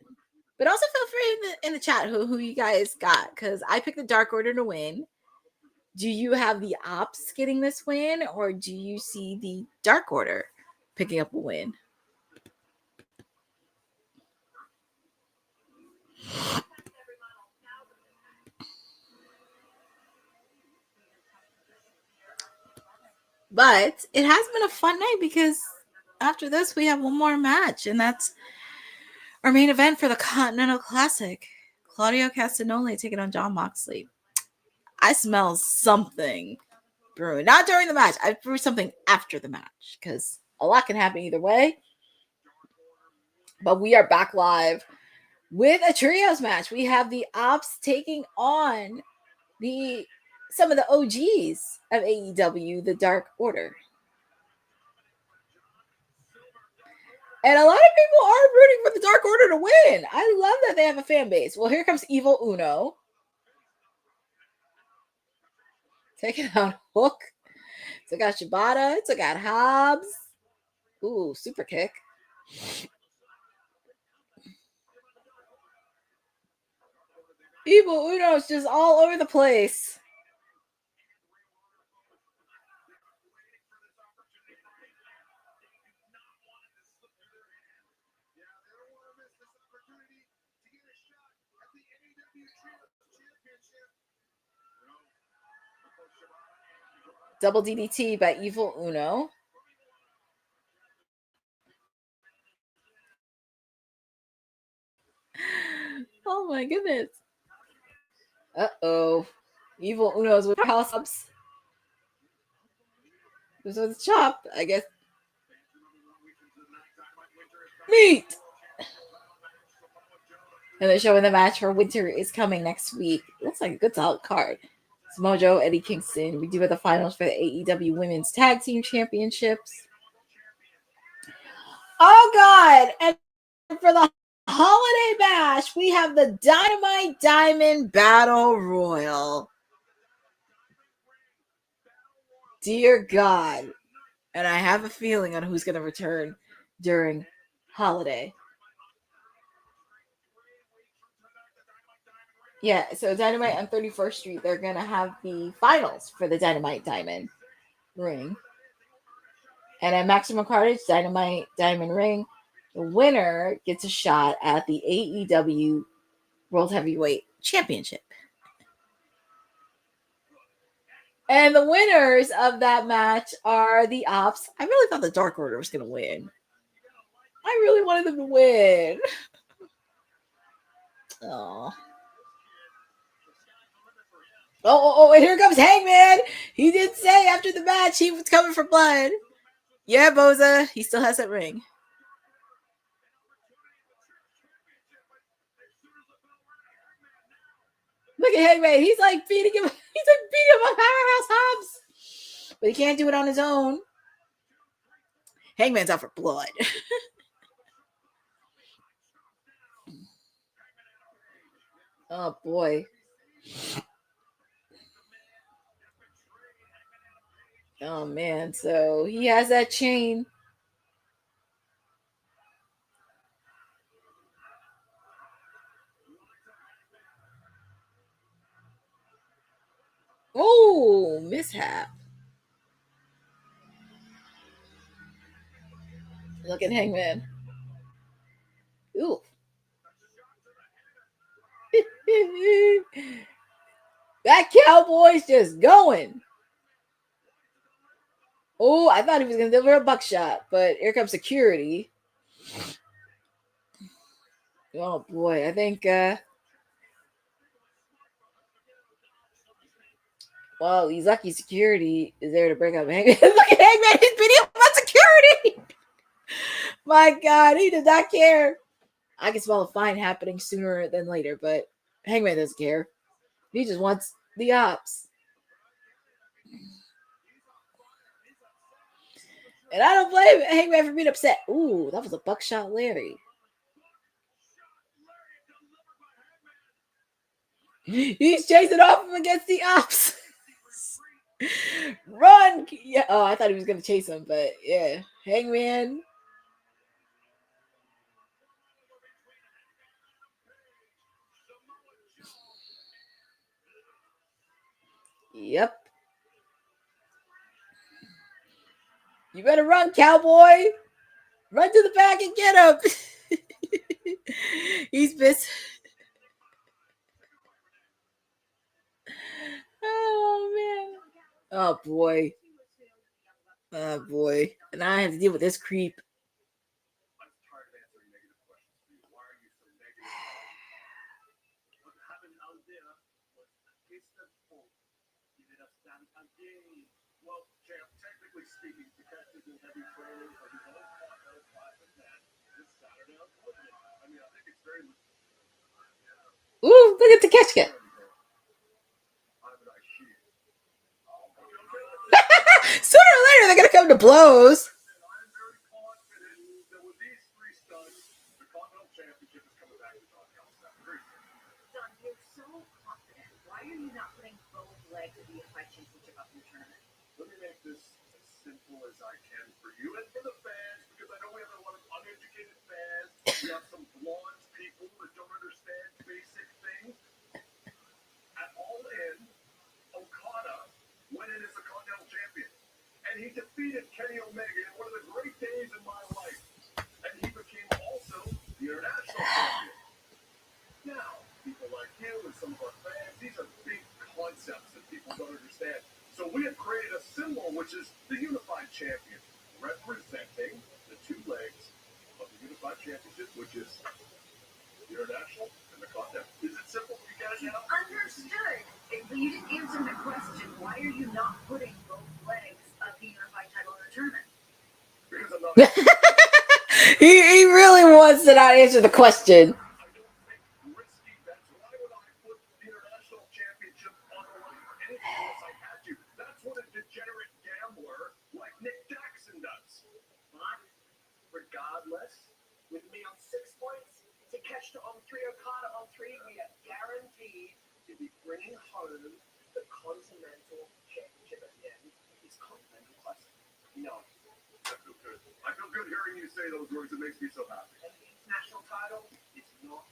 But also feel free in the chat who you guys got, because I picked the Dark Order to win. Do you have the Ops getting this win, or do you see the Dark Order picking up a win? But it has been a fun night because after this, we have one more match, and that's our main event for the Continental Classic. Claudio Castagnoli taking on Jon Moxley. I smell something brewing. Not during the match. I brew something after the match because a lot can happen either way. But we are back live with a trios match. We have the Ops taking on some of the OGs of AEW, the Dark Order. And a lot of people are rooting for the Dark Order to win. I love that they have a fan base. Well, here comes Evil Uno. Taking out Hook. Took out Shibata. Took out Hobbs. Ooh, super kick. Evil Uno is just all over the place. Double DDT by Evil Uno. Oh my goodness. Uh-oh. Evil Uno's with house ups. This was chopped, I guess. Meat! And they're showing the match for Winter is coming next week. Looks like a good solid card. Samoa Joe, Eddie Kingston. We do have the finals for the AEW Women's Tag Team Championships. Oh, God. And for the holiday bash, we have the Dynamite Diamond Battle Royal. Dear God. And I have a feeling on who's going to return during Holiday. Yeah, so Dynamite on 31st Street, they're going to have the finals for the Dynamite Diamond Ring. And at Maximum Carnage, Dynamite Diamond Ring, the winner gets a shot at the AEW World Heavyweight Championship. And the winners of that match are the Ops. I really thought the Dark Order was going to win. I really wanted them to win. Oh. Oh, and here comes Hangman. He did say after the match he was coming for blood. Yeah, Boza, he still has that ring. Look at Hangman. He's like beating him. He's like beating him up Powerhouse Hobbs. But he can't do it on his own. Hangman's out for blood. Oh, boy. Oh, man. So he has that chain. Oh, mishap. Look at Hangman. Ooh. That Cowboy's just going. Oh, I thought he was going to deliver a buckshot, but here comes security. Oh, boy. I think, well, he's lucky security is there to break up Hangman. Look at Hangman. He's beating up on security. My God, he did not care. I can smell a fine happening sooner than later, but Hangman doesn't care. He just wants the Ops. And I don't blame Hangman for being upset. Ooh, that was a buckshot Larry. He's chasing off him against the Ops. Run! Yeah. Oh, I thought he was going to chase him, but yeah. Hangman. Yep. You better run, Cowboy. Run to the back and get him. He's pissed. Oh, man. Oh, boy. Oh, boy. And I have to deal with this creep. Well, champ, technically speaking, the captain in heavy training for the old Continental Classic match this Saturday on Woodland. I mean, I think it's very. Ooh, look at the Takeshita. Sooner or later, they're going to come to blows. I'm very confident that with these three studs, the Continental Championship is coming back to Don Callis. Don, you're so confident. Why are you not putting both legs of the Unified Championship up in the tournament? Let me make this as simple as I can for you and for the fans, because I know we have a lot of uneducated fans. We have some blonde people that don't understand basic things. At All In, Okada went in as the Continental Champion, and he defeated Kenny Omega in one of the great days in my life, and he became also the International Champion. Now, people like you and some of our fans, these are big concepts that people don't understand. So we have created a symbol, which is the Unified Champion, representing the two legs of the Unified Championship, which is the International and the Continental. Is it simple for you guys now? Understood. But you didn't answer the question. Why are you not putting both legs of the Unified title in the tournament? Because I'm not. He really wants to not answer the question. Risky bets. Why would I put the International Championship on the line for anything else I had to? That's what a degenerate gambler like Nick Jackson does. But regardless, with me on 6 points, Takeshita on 3, Okada on 3, we are guaranteed to be bringing home the Continental Championship at the end. It's Continental Classic. No, say those words. It makes me so happy. And the international title is not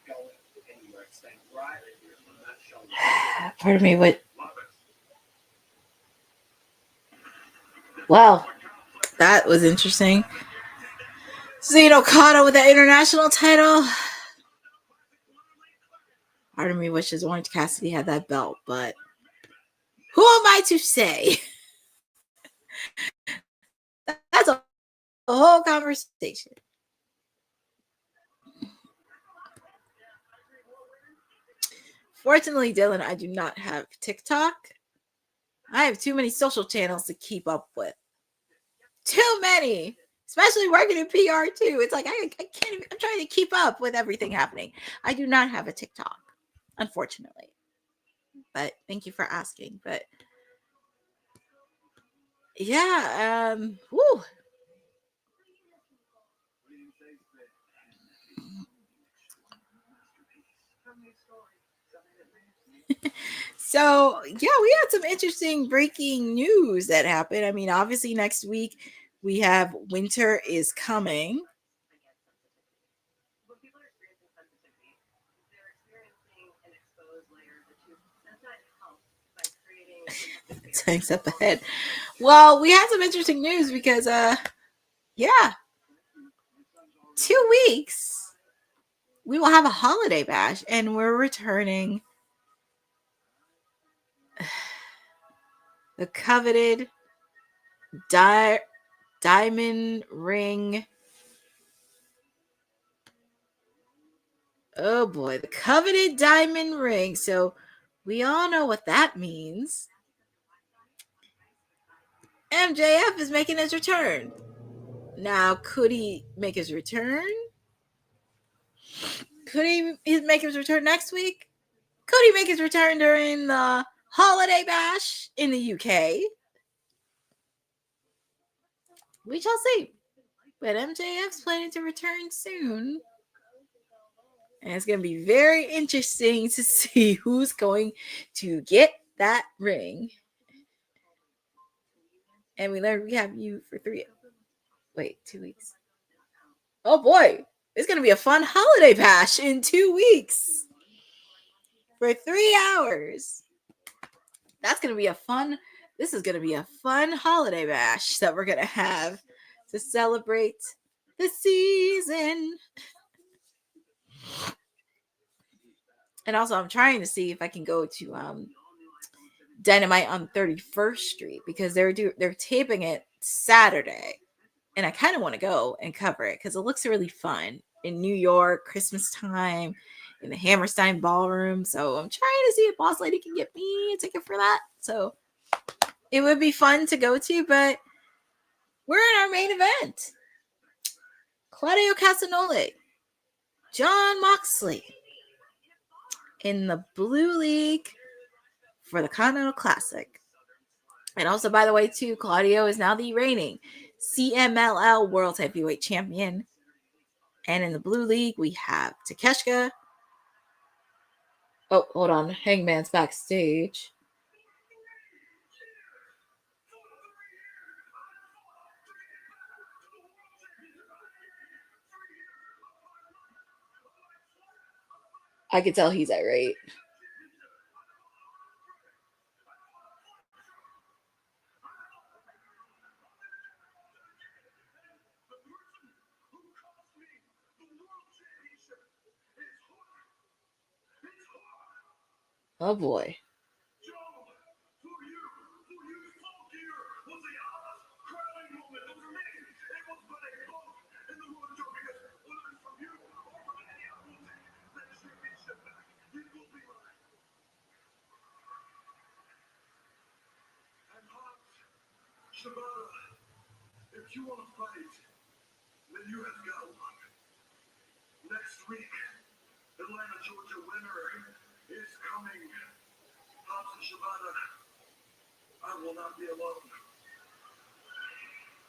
going anywhere. It's staying right here on that shoulder. Pardon me, what? Love it. Wow, that was interesting. Seeing Okada with that international title. Part of me wishes Orange Cassidy had that belt, but who am I to say? That's a whole conversation. Fortunately, Dylan, I do not have TikTok. I have too many social channels to keep up with. Too many. Especially working in PR too. It's like I can't even, I'm trying to keep up with everything happening. I do not have a TikTok, unfortunately. But thank you for asking. But yeah, whew. So yeah, we had some interesting breaking news that happened. I mean, obviously next week we have Winter is Coming. When people are experiencing sensitivity, they're experiencing an exposed layer of the tube. Sensitive helps by creating Thanks up ahead. Well, we had some interesting news because yeah, 2 weeks we will have a holiday bash and we're returning the coveted diamond ring. Oh boy, the coveted diamond ring. So we all know what that means. MJF is making his return. Now, could he make his return? Could he make his return next week? Could he make his return during the holiday bash in the UK? We shall see. But MJF's planning to return soon. And it's going to be very interesting to see who's going to get that ring. And we learned we have you for 2 weeks. Oh boy, it's going to be a fun holiday bash in 2 weeks. For 3 hours. That's going to be this is going to be a fun holiday bash that we're going to have to celebrate the season. And also, I'm trying to see if I can go to Dynamite on 31st Street because they're taping it Saturday, and I kind of want to go and cover it because it looks really fun in New York, Christmas time, in the Hammerstein Ballroom. So I'm trying to see if Boss Lady can get me a ticket for that. So it would be fun to go to, but we're in our main event. Claudio Castagnoli, Jon Moxley in the Blue League for the Continental Classic. And also, by the way, too, Claudio is now the reigning CMLL World Heavyweight Champion. And in the Blue League, we have Takeshita. Oh, hold on. Hangman's backstage. I can tell he's irate. Oh boy. Shibata, if you want to fight, then you have got one. Next week, Atlanta, Georgia winner is coming. Hobbs Shibata, I will not be alone.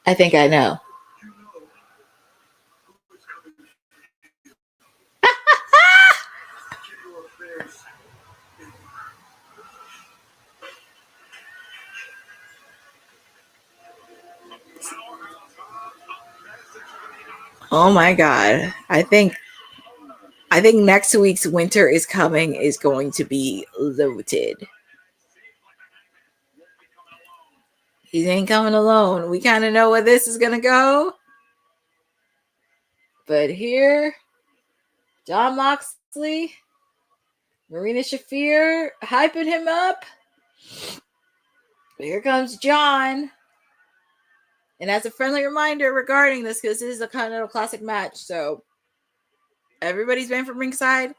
I think I know. You know who is coming. Get your affairs in order. Oh my God. I think next week's Winter is Coming is going to be loaded. He ain't coming alone. We kind of know where this is going to go. But here, Jon Moxley, Marina Shafir hyping him up. Here comes John. And as a friendly reminder regarding this, because this is a Continental Classic match, so everybody's been from ringside.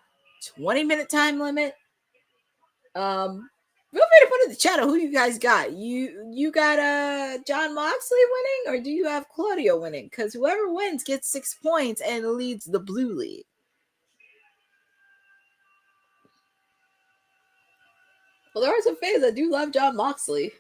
20-minute time limit. Feel free to put in the chat who you guys got. You got Jon Moxley winning, or do you have Claudio winning? Because whoever wins gets 6 points and leads the blue league. Well, there are some fans that do love Jon Moxley.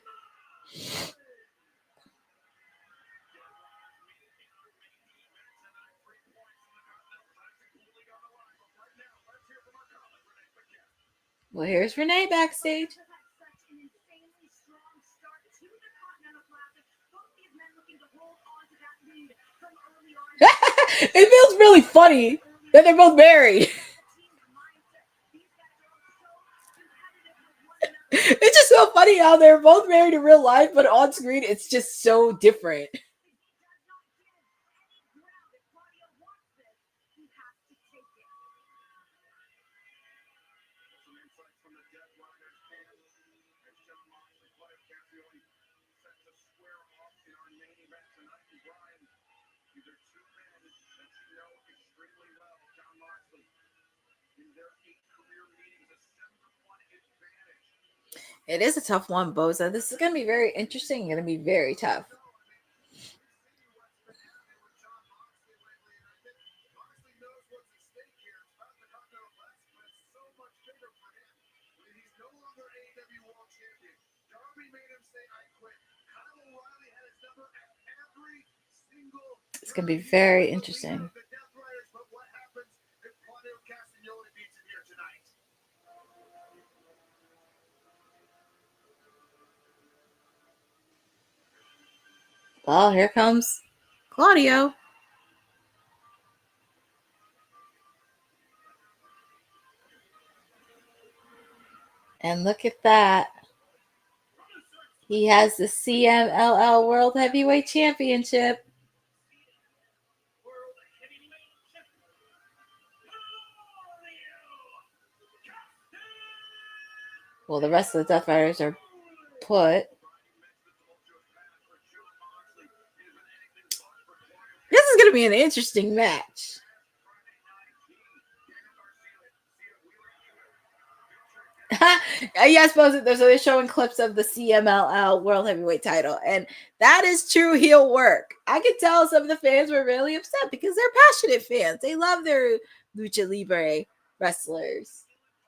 Well, here's Renee backstage. It feels really funny that they're both married. It's just so funny how they're both married in real life, but on screen it's just so different. It is a tough one, Boza. This is going to be very interesting. Going to be very tough. It's going to be very interesting. Well, here comes Claudio. And look at that. He has the CMLL World Heavyweight Championship. Well, the rest of the Death Riders are put. This is going to be an interesting match. Yes, so they're showing clips of the CMLL World Heavyweight Title, and that is true heel work. I could tell some of the fans were really upset because they're passionate fans. They love their Lucha Libre wrestlers,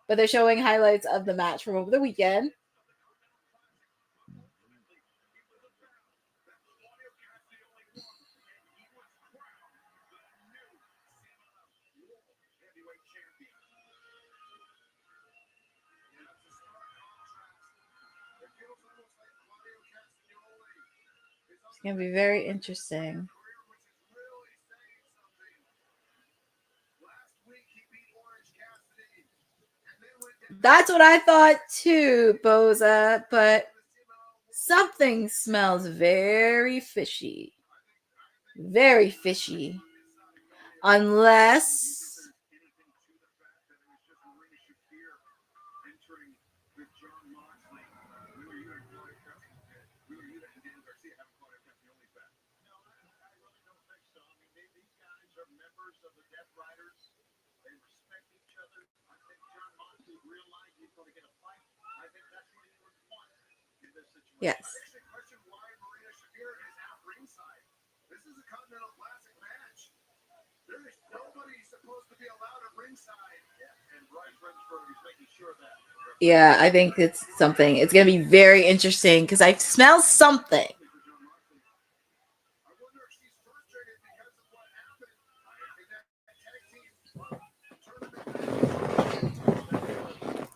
but they're showing highlights of the match from over the weekend. It's going to be very interesting. That's what I thought too, Boza, but something smells very fishy. Very fishy. Unless... Yes. This is a Continental Classic match. There is nobody supposed to be allowed at ringside. And Bryce Remsburg is making sure that. Yeah, I think it's something. It's going to be very interesting because I smell something.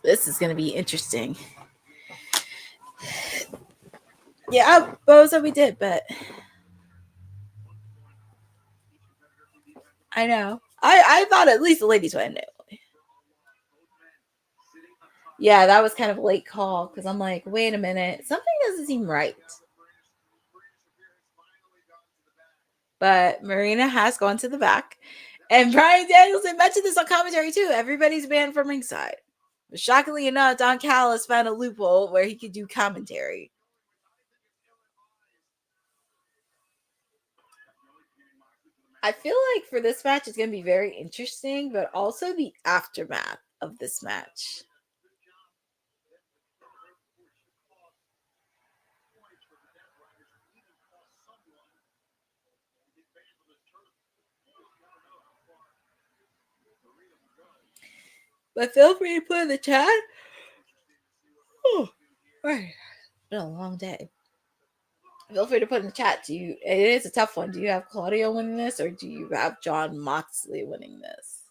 This is going to be interesting. Yeah, Boza, we did, but I know. I thought at least the ladies would know. Yeah, that was kind of a late call because I'm like, wait a minute, something doesn't seem right. But Marina has gone to the back. And Bryan Danielson mentioned this on commentary too. Everybody's banned from ringside. But shockingly enough, Don Callis found a loophole where he could do commentary. I feel like for this match, it's going to be very interesting, but also the aftermath of this match. But feel free to put in the chat. Oh, right. It's been a long day. Feel free to put in the chat. It is a tough one. Do you have Claudio winning this, or do you have Jon Moxley winning this?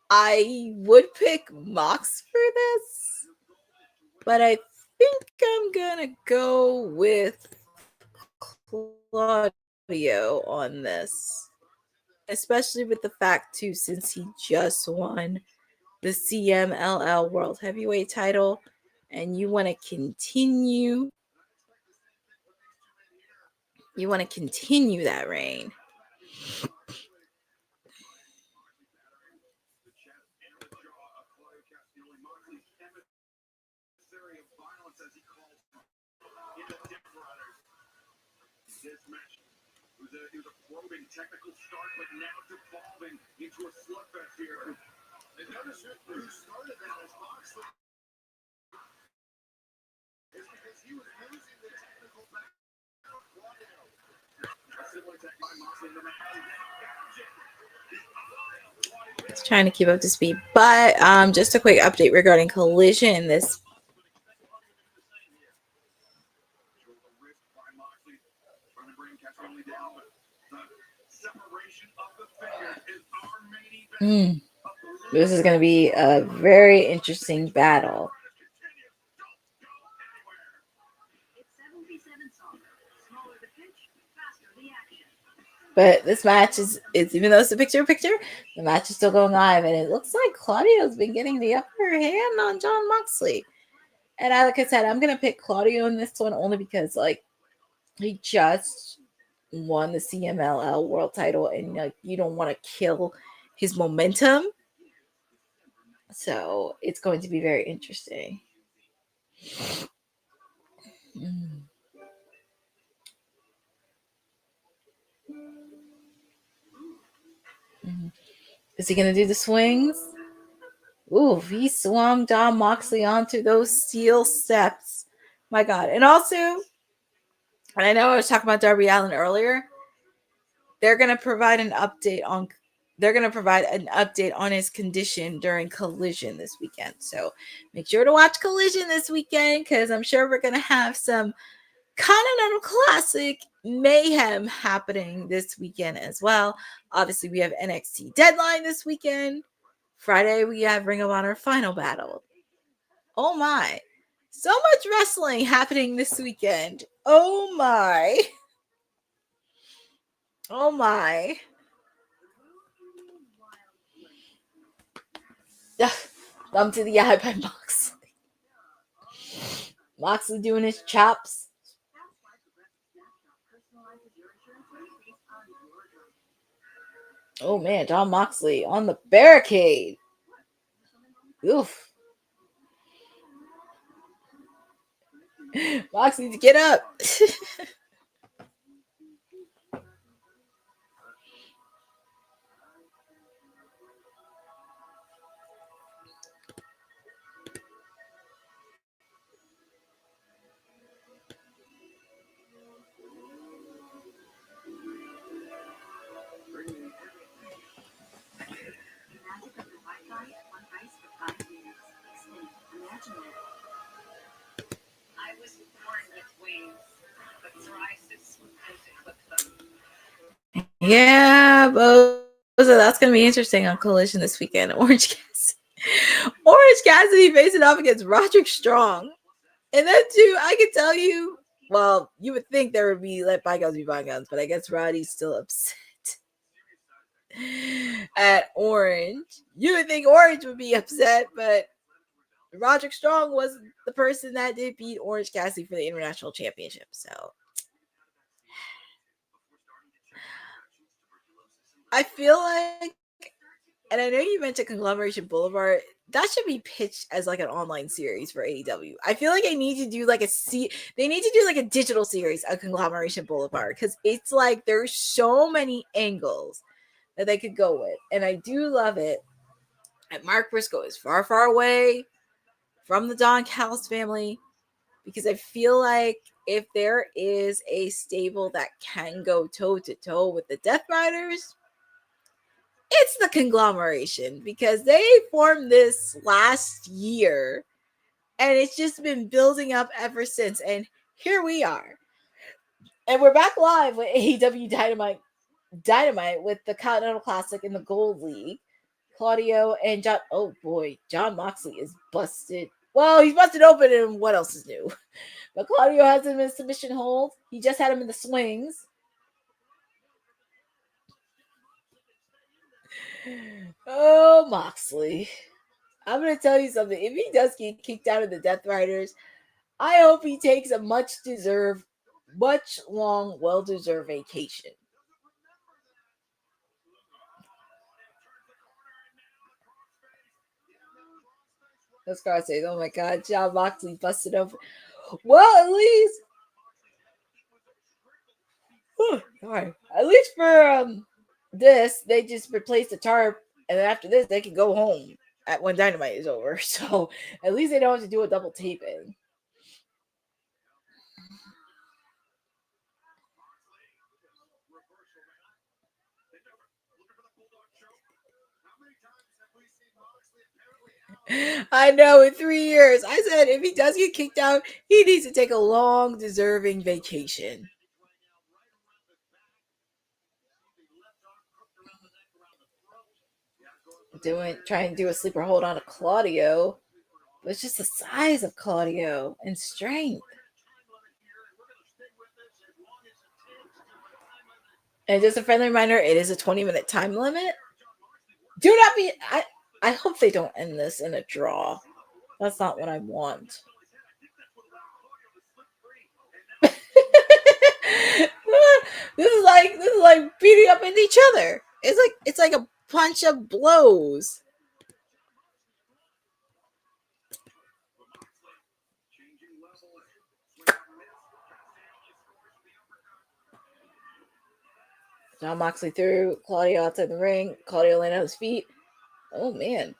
I would pick Mox for this, but I think I'm gonna go with Claudio on this, especially with the fact too, since he just won the CMLL World Heavyweight Title, and you want to continue. You want to continue that reign. This match was a probing technical start, but now it's evolving into a slugfest here. And notice who started that as Moxley. It's because he was losing the technical back. A similar attack by Moxley in the match. Just trying to keep up to speed. But just a quick update regarding Collision. This This is going to be a very interesting battle. But this match is even though it's a picture-in-picture, the match is still going live, and it looks like Claudio's been getting the upper hand on Jon Moxley. And like I said, I'm gonna pick Claudio in this one only because like he just won the CMLL World Title, and like you don't want to kill his momentum. So it's going to be very interesting. Is he going to do the swings? Ooh, he swung Jon Moxley onto those steel steps. My God. And also, and I know I was talking about Darby Allin earlier, they're going to provide an update on his condition during Collision this weekend. So make sure to watch Collision this weekend because I'm sure we're going to have some Continental Classic mayhem happening this weekend as well. Obviously, we have NXT Deadline this weekend. Friday, we have Ring of Honor Final Battle. Oh my. So much wrestling happening this weekend. Oh my. Oh my. Thumb to the eye by Moxley. Moxley doing his chops. Oh man, Jon Moxley on the barricade. Oof. Moxley to get up. I was born with wings, but psoriasis eclipsed them. Yeah, Boza, that's going to be interesting on Collision this weekend. Orange Cassidy facing off against Roderick Strong. And then, too, I can tell you, Well, you would think there would be let bygones be bygones, but I guess Roddy's still upset at Orange. You would think Orange would be upset, but Roderick Strong was the person that did beat Orange Cassidy for the International Championship. So I feel like, and I know you mentioned Conglomeration Boulevard, that should be pitched as like an online series for AEW. I feel like they need to do like they need to do like a digital series of Conglomeration Boulevard, because it's like there's so many angles that they could go with. And I do love it. And Mark Briscoe is far, far away from the Don Callis family, because I feel like if there is a stable that can go toe to toe with the Death Riders, it's the Conglomeration, because they formed this last year and it's just been building up ever since. And here we are. And we're back live with AEW Dynamite with the Continental Classic in the Gold League. Claudio and John. Oh boy, John Moxley is busted. Well, he's busted open, and what else is new? But Claudio has him in submission hold. He just had him in the swings. Oh, Moxley. I'm going to tell you something. If he does get kicked out of the Death Riders, I hope he takes a much long, well-deserved vacation. That's what I say. Oh my God, John Moxley busted open. Well, at least, at least for this, they just replaced the tarp, and then after this, they can go home when Dynamite is over. So at least they don't have to do a double taping. I know, in 3 years. I said if he does get kicked out, he needs to take a long, deserving vacation. Trying to do a sleeper hold on to Claudio, but it's just the size of Claudio and strength. And just a friendly reminder, it is a 20-minute time limit. Do not be... I hope they don't end this in a draw. That's not what I want. This is like beating up into each other. It's like a punch of blows. John Moxley threw Claudio outside the ring. Claudio landed on his feet. Oh, man.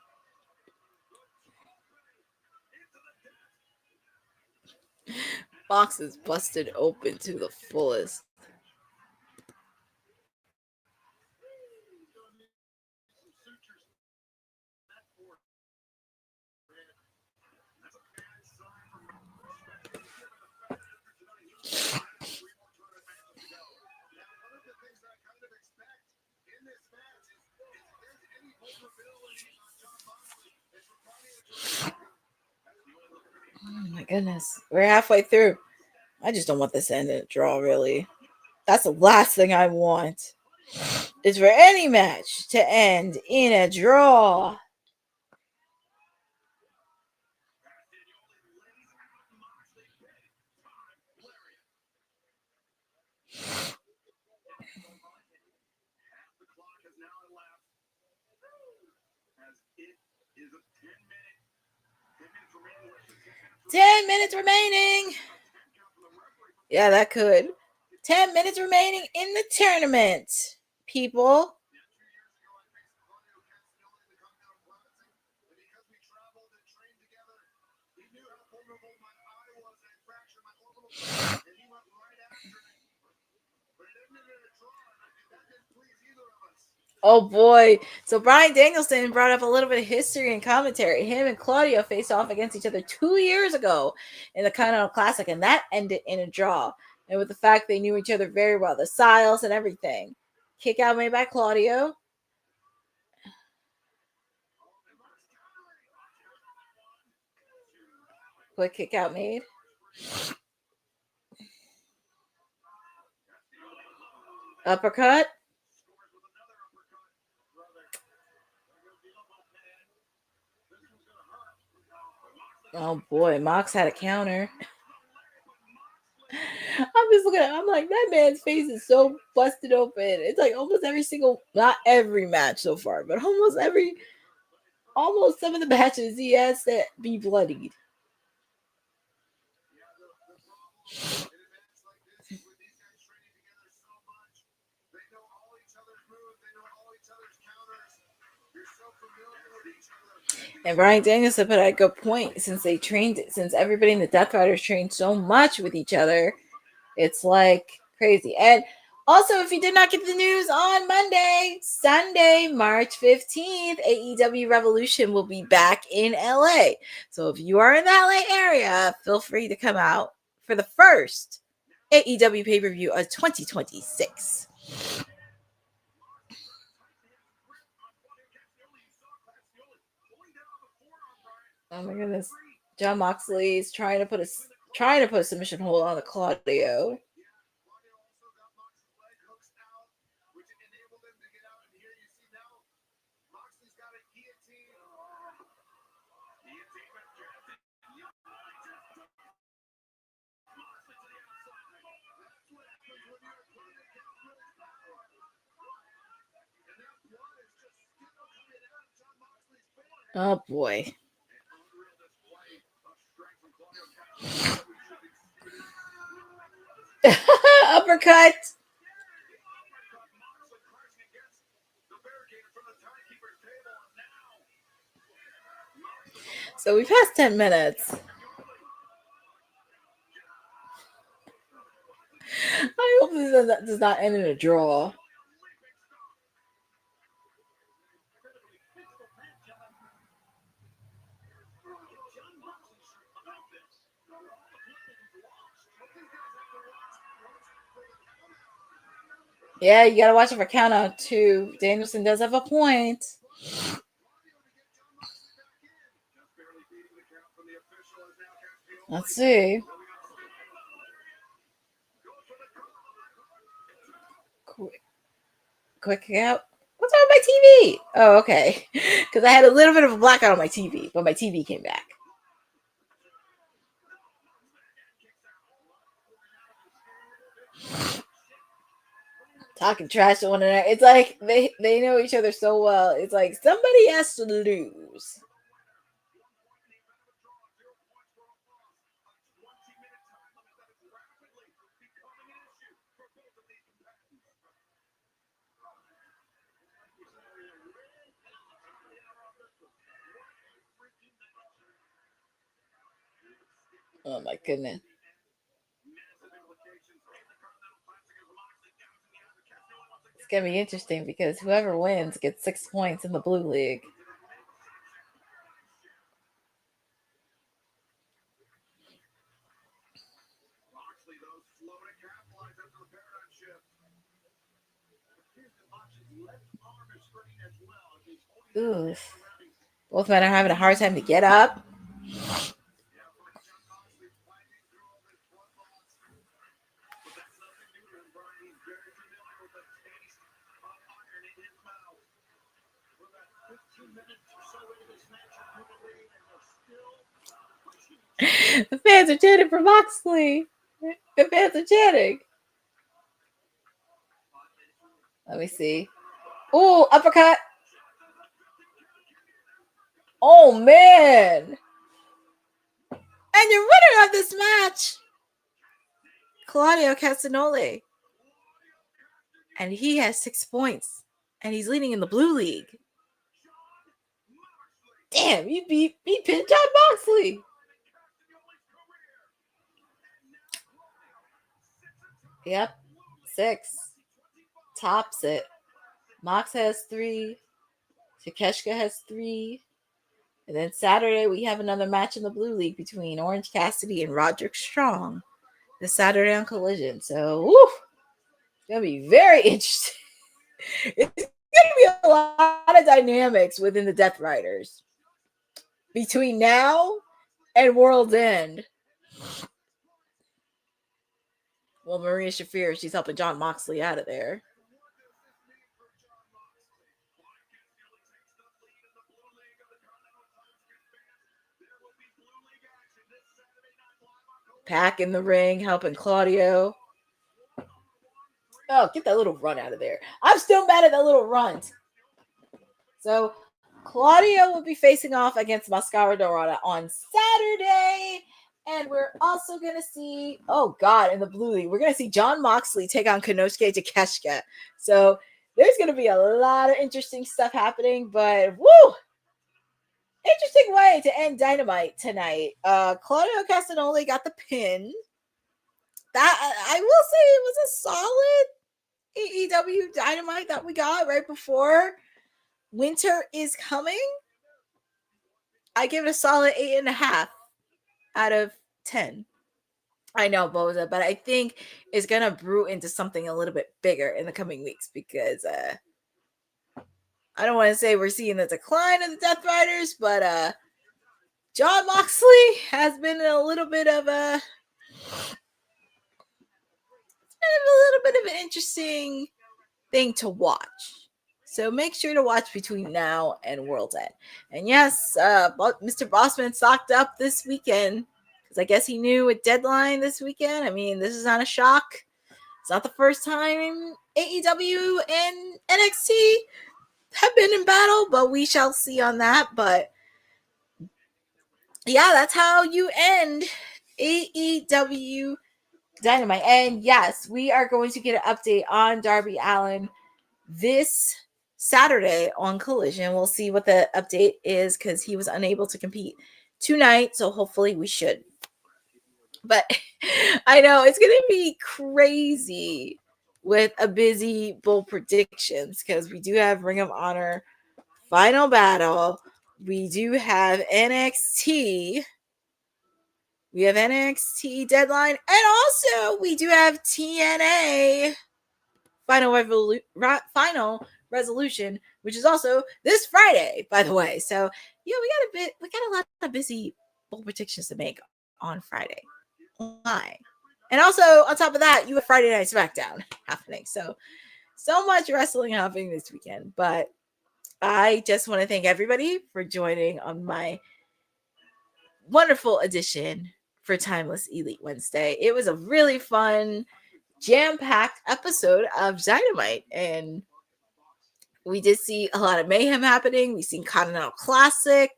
Box is busted open to the fullest. Oh my goodness. We're halfway through. I just don't want this to end in a draw, really. That's the last thing I want. Is for any match to end in a draw. Is a 10 minutes. 10 minutes remaining. Yeah, that could. 10 minutes remaining in the tournament, people. Oh boy. So Bryan Danielson brought up a little bit of history and commentary. Him and Claudio faced off against each other 2 years ago in the Continental Classic, and that ended in a draw. And with the fact they knew each other very well, the styles and everything. Kick out made by Claudio. Quick kick out made. Uppercut. Oh boy, Mox had a counter. I'm just looking at I'm like, that man's face is so busted open. It's like almost every single, not every match so far, but almost some of the matches he has to be bloodied. And Brian Danielson put out a good point. Since everybody in the Death Riders trained so much with each other, it's like crazy. And also, if you did not get the news on Monday, Sunday, March 15th, AEW Revolution will be back in LA. So if you are in the LA area, feel free to come out for the first AEW pay-per-view of 2026. Oh my goodness. John Moxley is trying to put a submission hold on the Claudio. Oh boy. Uppercut. So we passed 10 minutes. I hope this does not end in a draw. Yeah, you gotta watch it for count out too. Danielson does have a point. Let's see. Quick out. What's wrong with my TV? Oh, okay. Because I had a little bit of a blackout on my TV, but my TV came back. Talking trash to one another. It's like they know each other so well. It's like somebody has to lose. Oh my goodness. It's going to be interesting because whoever wins gets 6 points in the Blue League. Ooh. Both men are having a hard time to get up. The fans are chanting for Moxley. The fans are chanting. Let me see. Oh, uppercut. Oh, man. And your winner of this match, Claudio Castagnoli. And he has 6 points. And he's leading in the Blue League. Damn, he pinned John Moxley. Yep, 6. Tops it. Mox has 3. Takeshita has 3. And then Saturday, we have another match in the Blue League between Orange Cassidy and Roderick Strong. This Saturday on Collision. So, woo, it's going to be very interesting. It's going to be a lot of dynamics within the Death Riders between now and World's End. Well, Marina Shafir, she's helping John Moxley out of there. Pac in the ring helping Claudio. Oh, get that little run out of there. I'm still mad at that little run. So Claudio will be facing off against Mascara Dorada on Saturday. And we're also going to see, oh God, in the Blue League, we're going to see John Moxley take on Konosuke Takeshita. So there's going to be a lot of interesting stuff happening, but woo! Interesting way to end Dynamite tonight. Claudio Castagnoli got the pin. That I will say it was a solid AEW Dynamite that we got right before Winter is Coming. I give it a solid 8.5 out of 10. I know, Boza, but I think it's gonna brew into something a little bit bigger in the coming weeks because I don't want to say we're seeing the decline of the Death Riders, but John Moxley has been a little bit of an interesting thing to watch. So make sure to watch between now and World's End. And yes, Mr. Bossman stocked up this weekend because I guess he knew a deadline this weekend. I mean, this is not a shock. It's not the first time AEW and NXT have been in battle, but we shall see on that. But yeah, that's how you end AEW Dynamite. And yes, we are going to get an update on Darby Allin this Saturday on Collision. We'll see what the update is because he was unable to compete tonight. So hopefully we should. But I know it's going to be crazy with a busy Bull predictions because we do have Ring of Honor Final Battle. We do have NXT. We have NXT Deadline. And also we do have TNA Final Resolution, which is also this Friday, by the way. So yeah, we got a lot of busy Bull predictions to make on Friday. Why? And also on top of that, you have Friday Night SmackDown happening. So much wrestling happening this weekend. But I just want to thank everybody for joining on my wonderful edition for Timeless Elite Wednesday. It was a really fun, jam-packed episode of Dynamite, and we did see a lot of mayhem happening. We've seen Continental Classic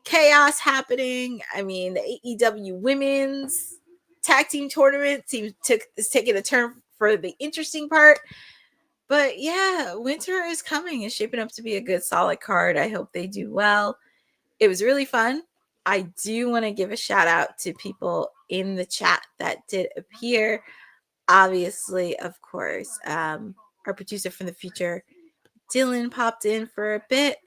chaos happening. I mean, the AEW Women's Tag Team Tournament is taking a turn for the interesting part. But yeah, Winter is coming. It's shaping up to be a good, solid card. I hope they do well. It was really fun. I do want to give a shout out to people in the chat that did appear. Obviously, of course, our producer from the future, Dylan, popped in for a bit.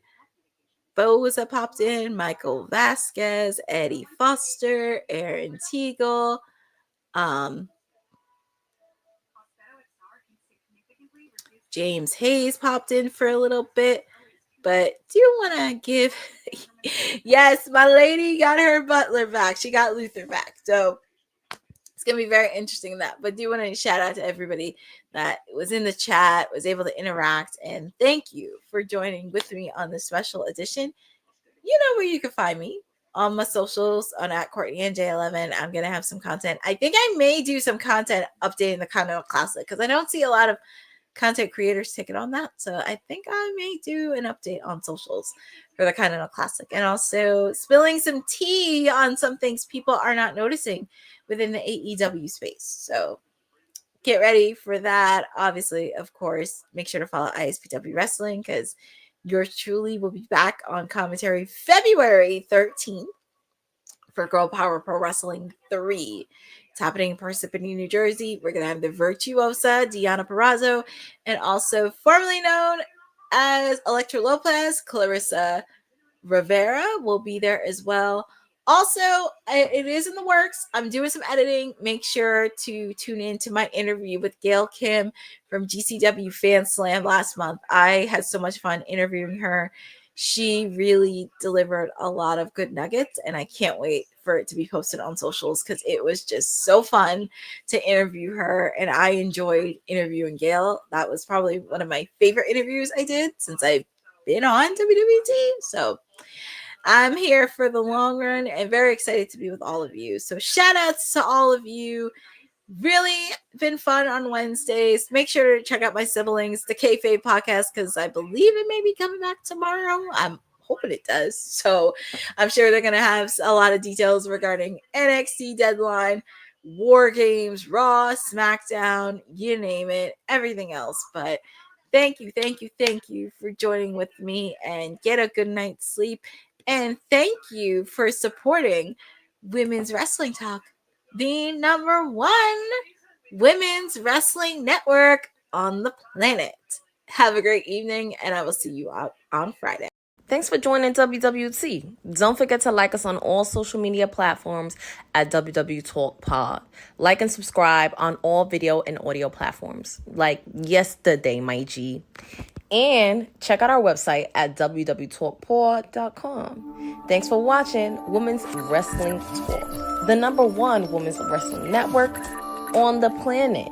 Boza popped in, Michael Vasquez, Eddie Foster, Aaron Teagle, James Hayes popped in for a little bit. But do you want to give... Yes, my lady got her butler back. She got Luther back. So it's going to be very interesting in that. But do want to shout out to everybody that was in the chat, was able to interact. And thank you for joining with me on this special edition. You know where you can find me on my socials on @CourtneyNJ11. I'm going to have some content. I think I may do some content updating the Continental Classic because I don't see a lot of content creators taking on that. So I think I may do an update on socials for the Continental Classic and also spilling some tea on some things people are not noticing within the AEW space. So get ready for that. Obviously, of course, make sure to follow ISPW Wrestling because yours truly will be back on commentary February 13th for Girl Power Pro Wrestling 3. It's happening in Parsippany, New Jersey. We're going to have the Virtuosa, Deanna Perrazzo, and also formerly known as Electra Lopez, Clarissa Rivera will be there as well. Also, it is in the works. I'm doing some editing. Make sure to tune in to my interview with Gail Kim from GCW Fan Slam last month. I had so much fun interviewing her. She really delivered a lot of good nuggets, and I can't wait for it to be posted on socials because it was just so fun to interview her, and I enjoyed interviewing Gail. That was probably one of my favorite interviews I did since I've been on WWT. So I'm here for the long run and very excited to be with all of you. So shout outs to all of you. Really been fun on Wednesdays. Make sure to check out my siblings, the Kayfabe podcast, because I believe it may be coming back tomorrow. I'm hoping it does. So I'm sure they're going to have a lot of details regarding NXT Deadline, War Games, Raw, SmackDown, you name it, everything else. But thank you for joining with me, and get a good night's sleep. And thank you for supporting Women's Wrestling Talk, the number one women's wrestling network on the planet. Have a great evening, and I will see you out on Friday. Thanks for joining WWT. Don't forget to like us on all social media platforms at WW Talk Pod. Like and subscribe on all video and audio platforms, like yesterday, my G. And check out our website at www.talkpod.com. Thanks for watching Women's Wrestling Talk, the number one women's wrestling network on the planet.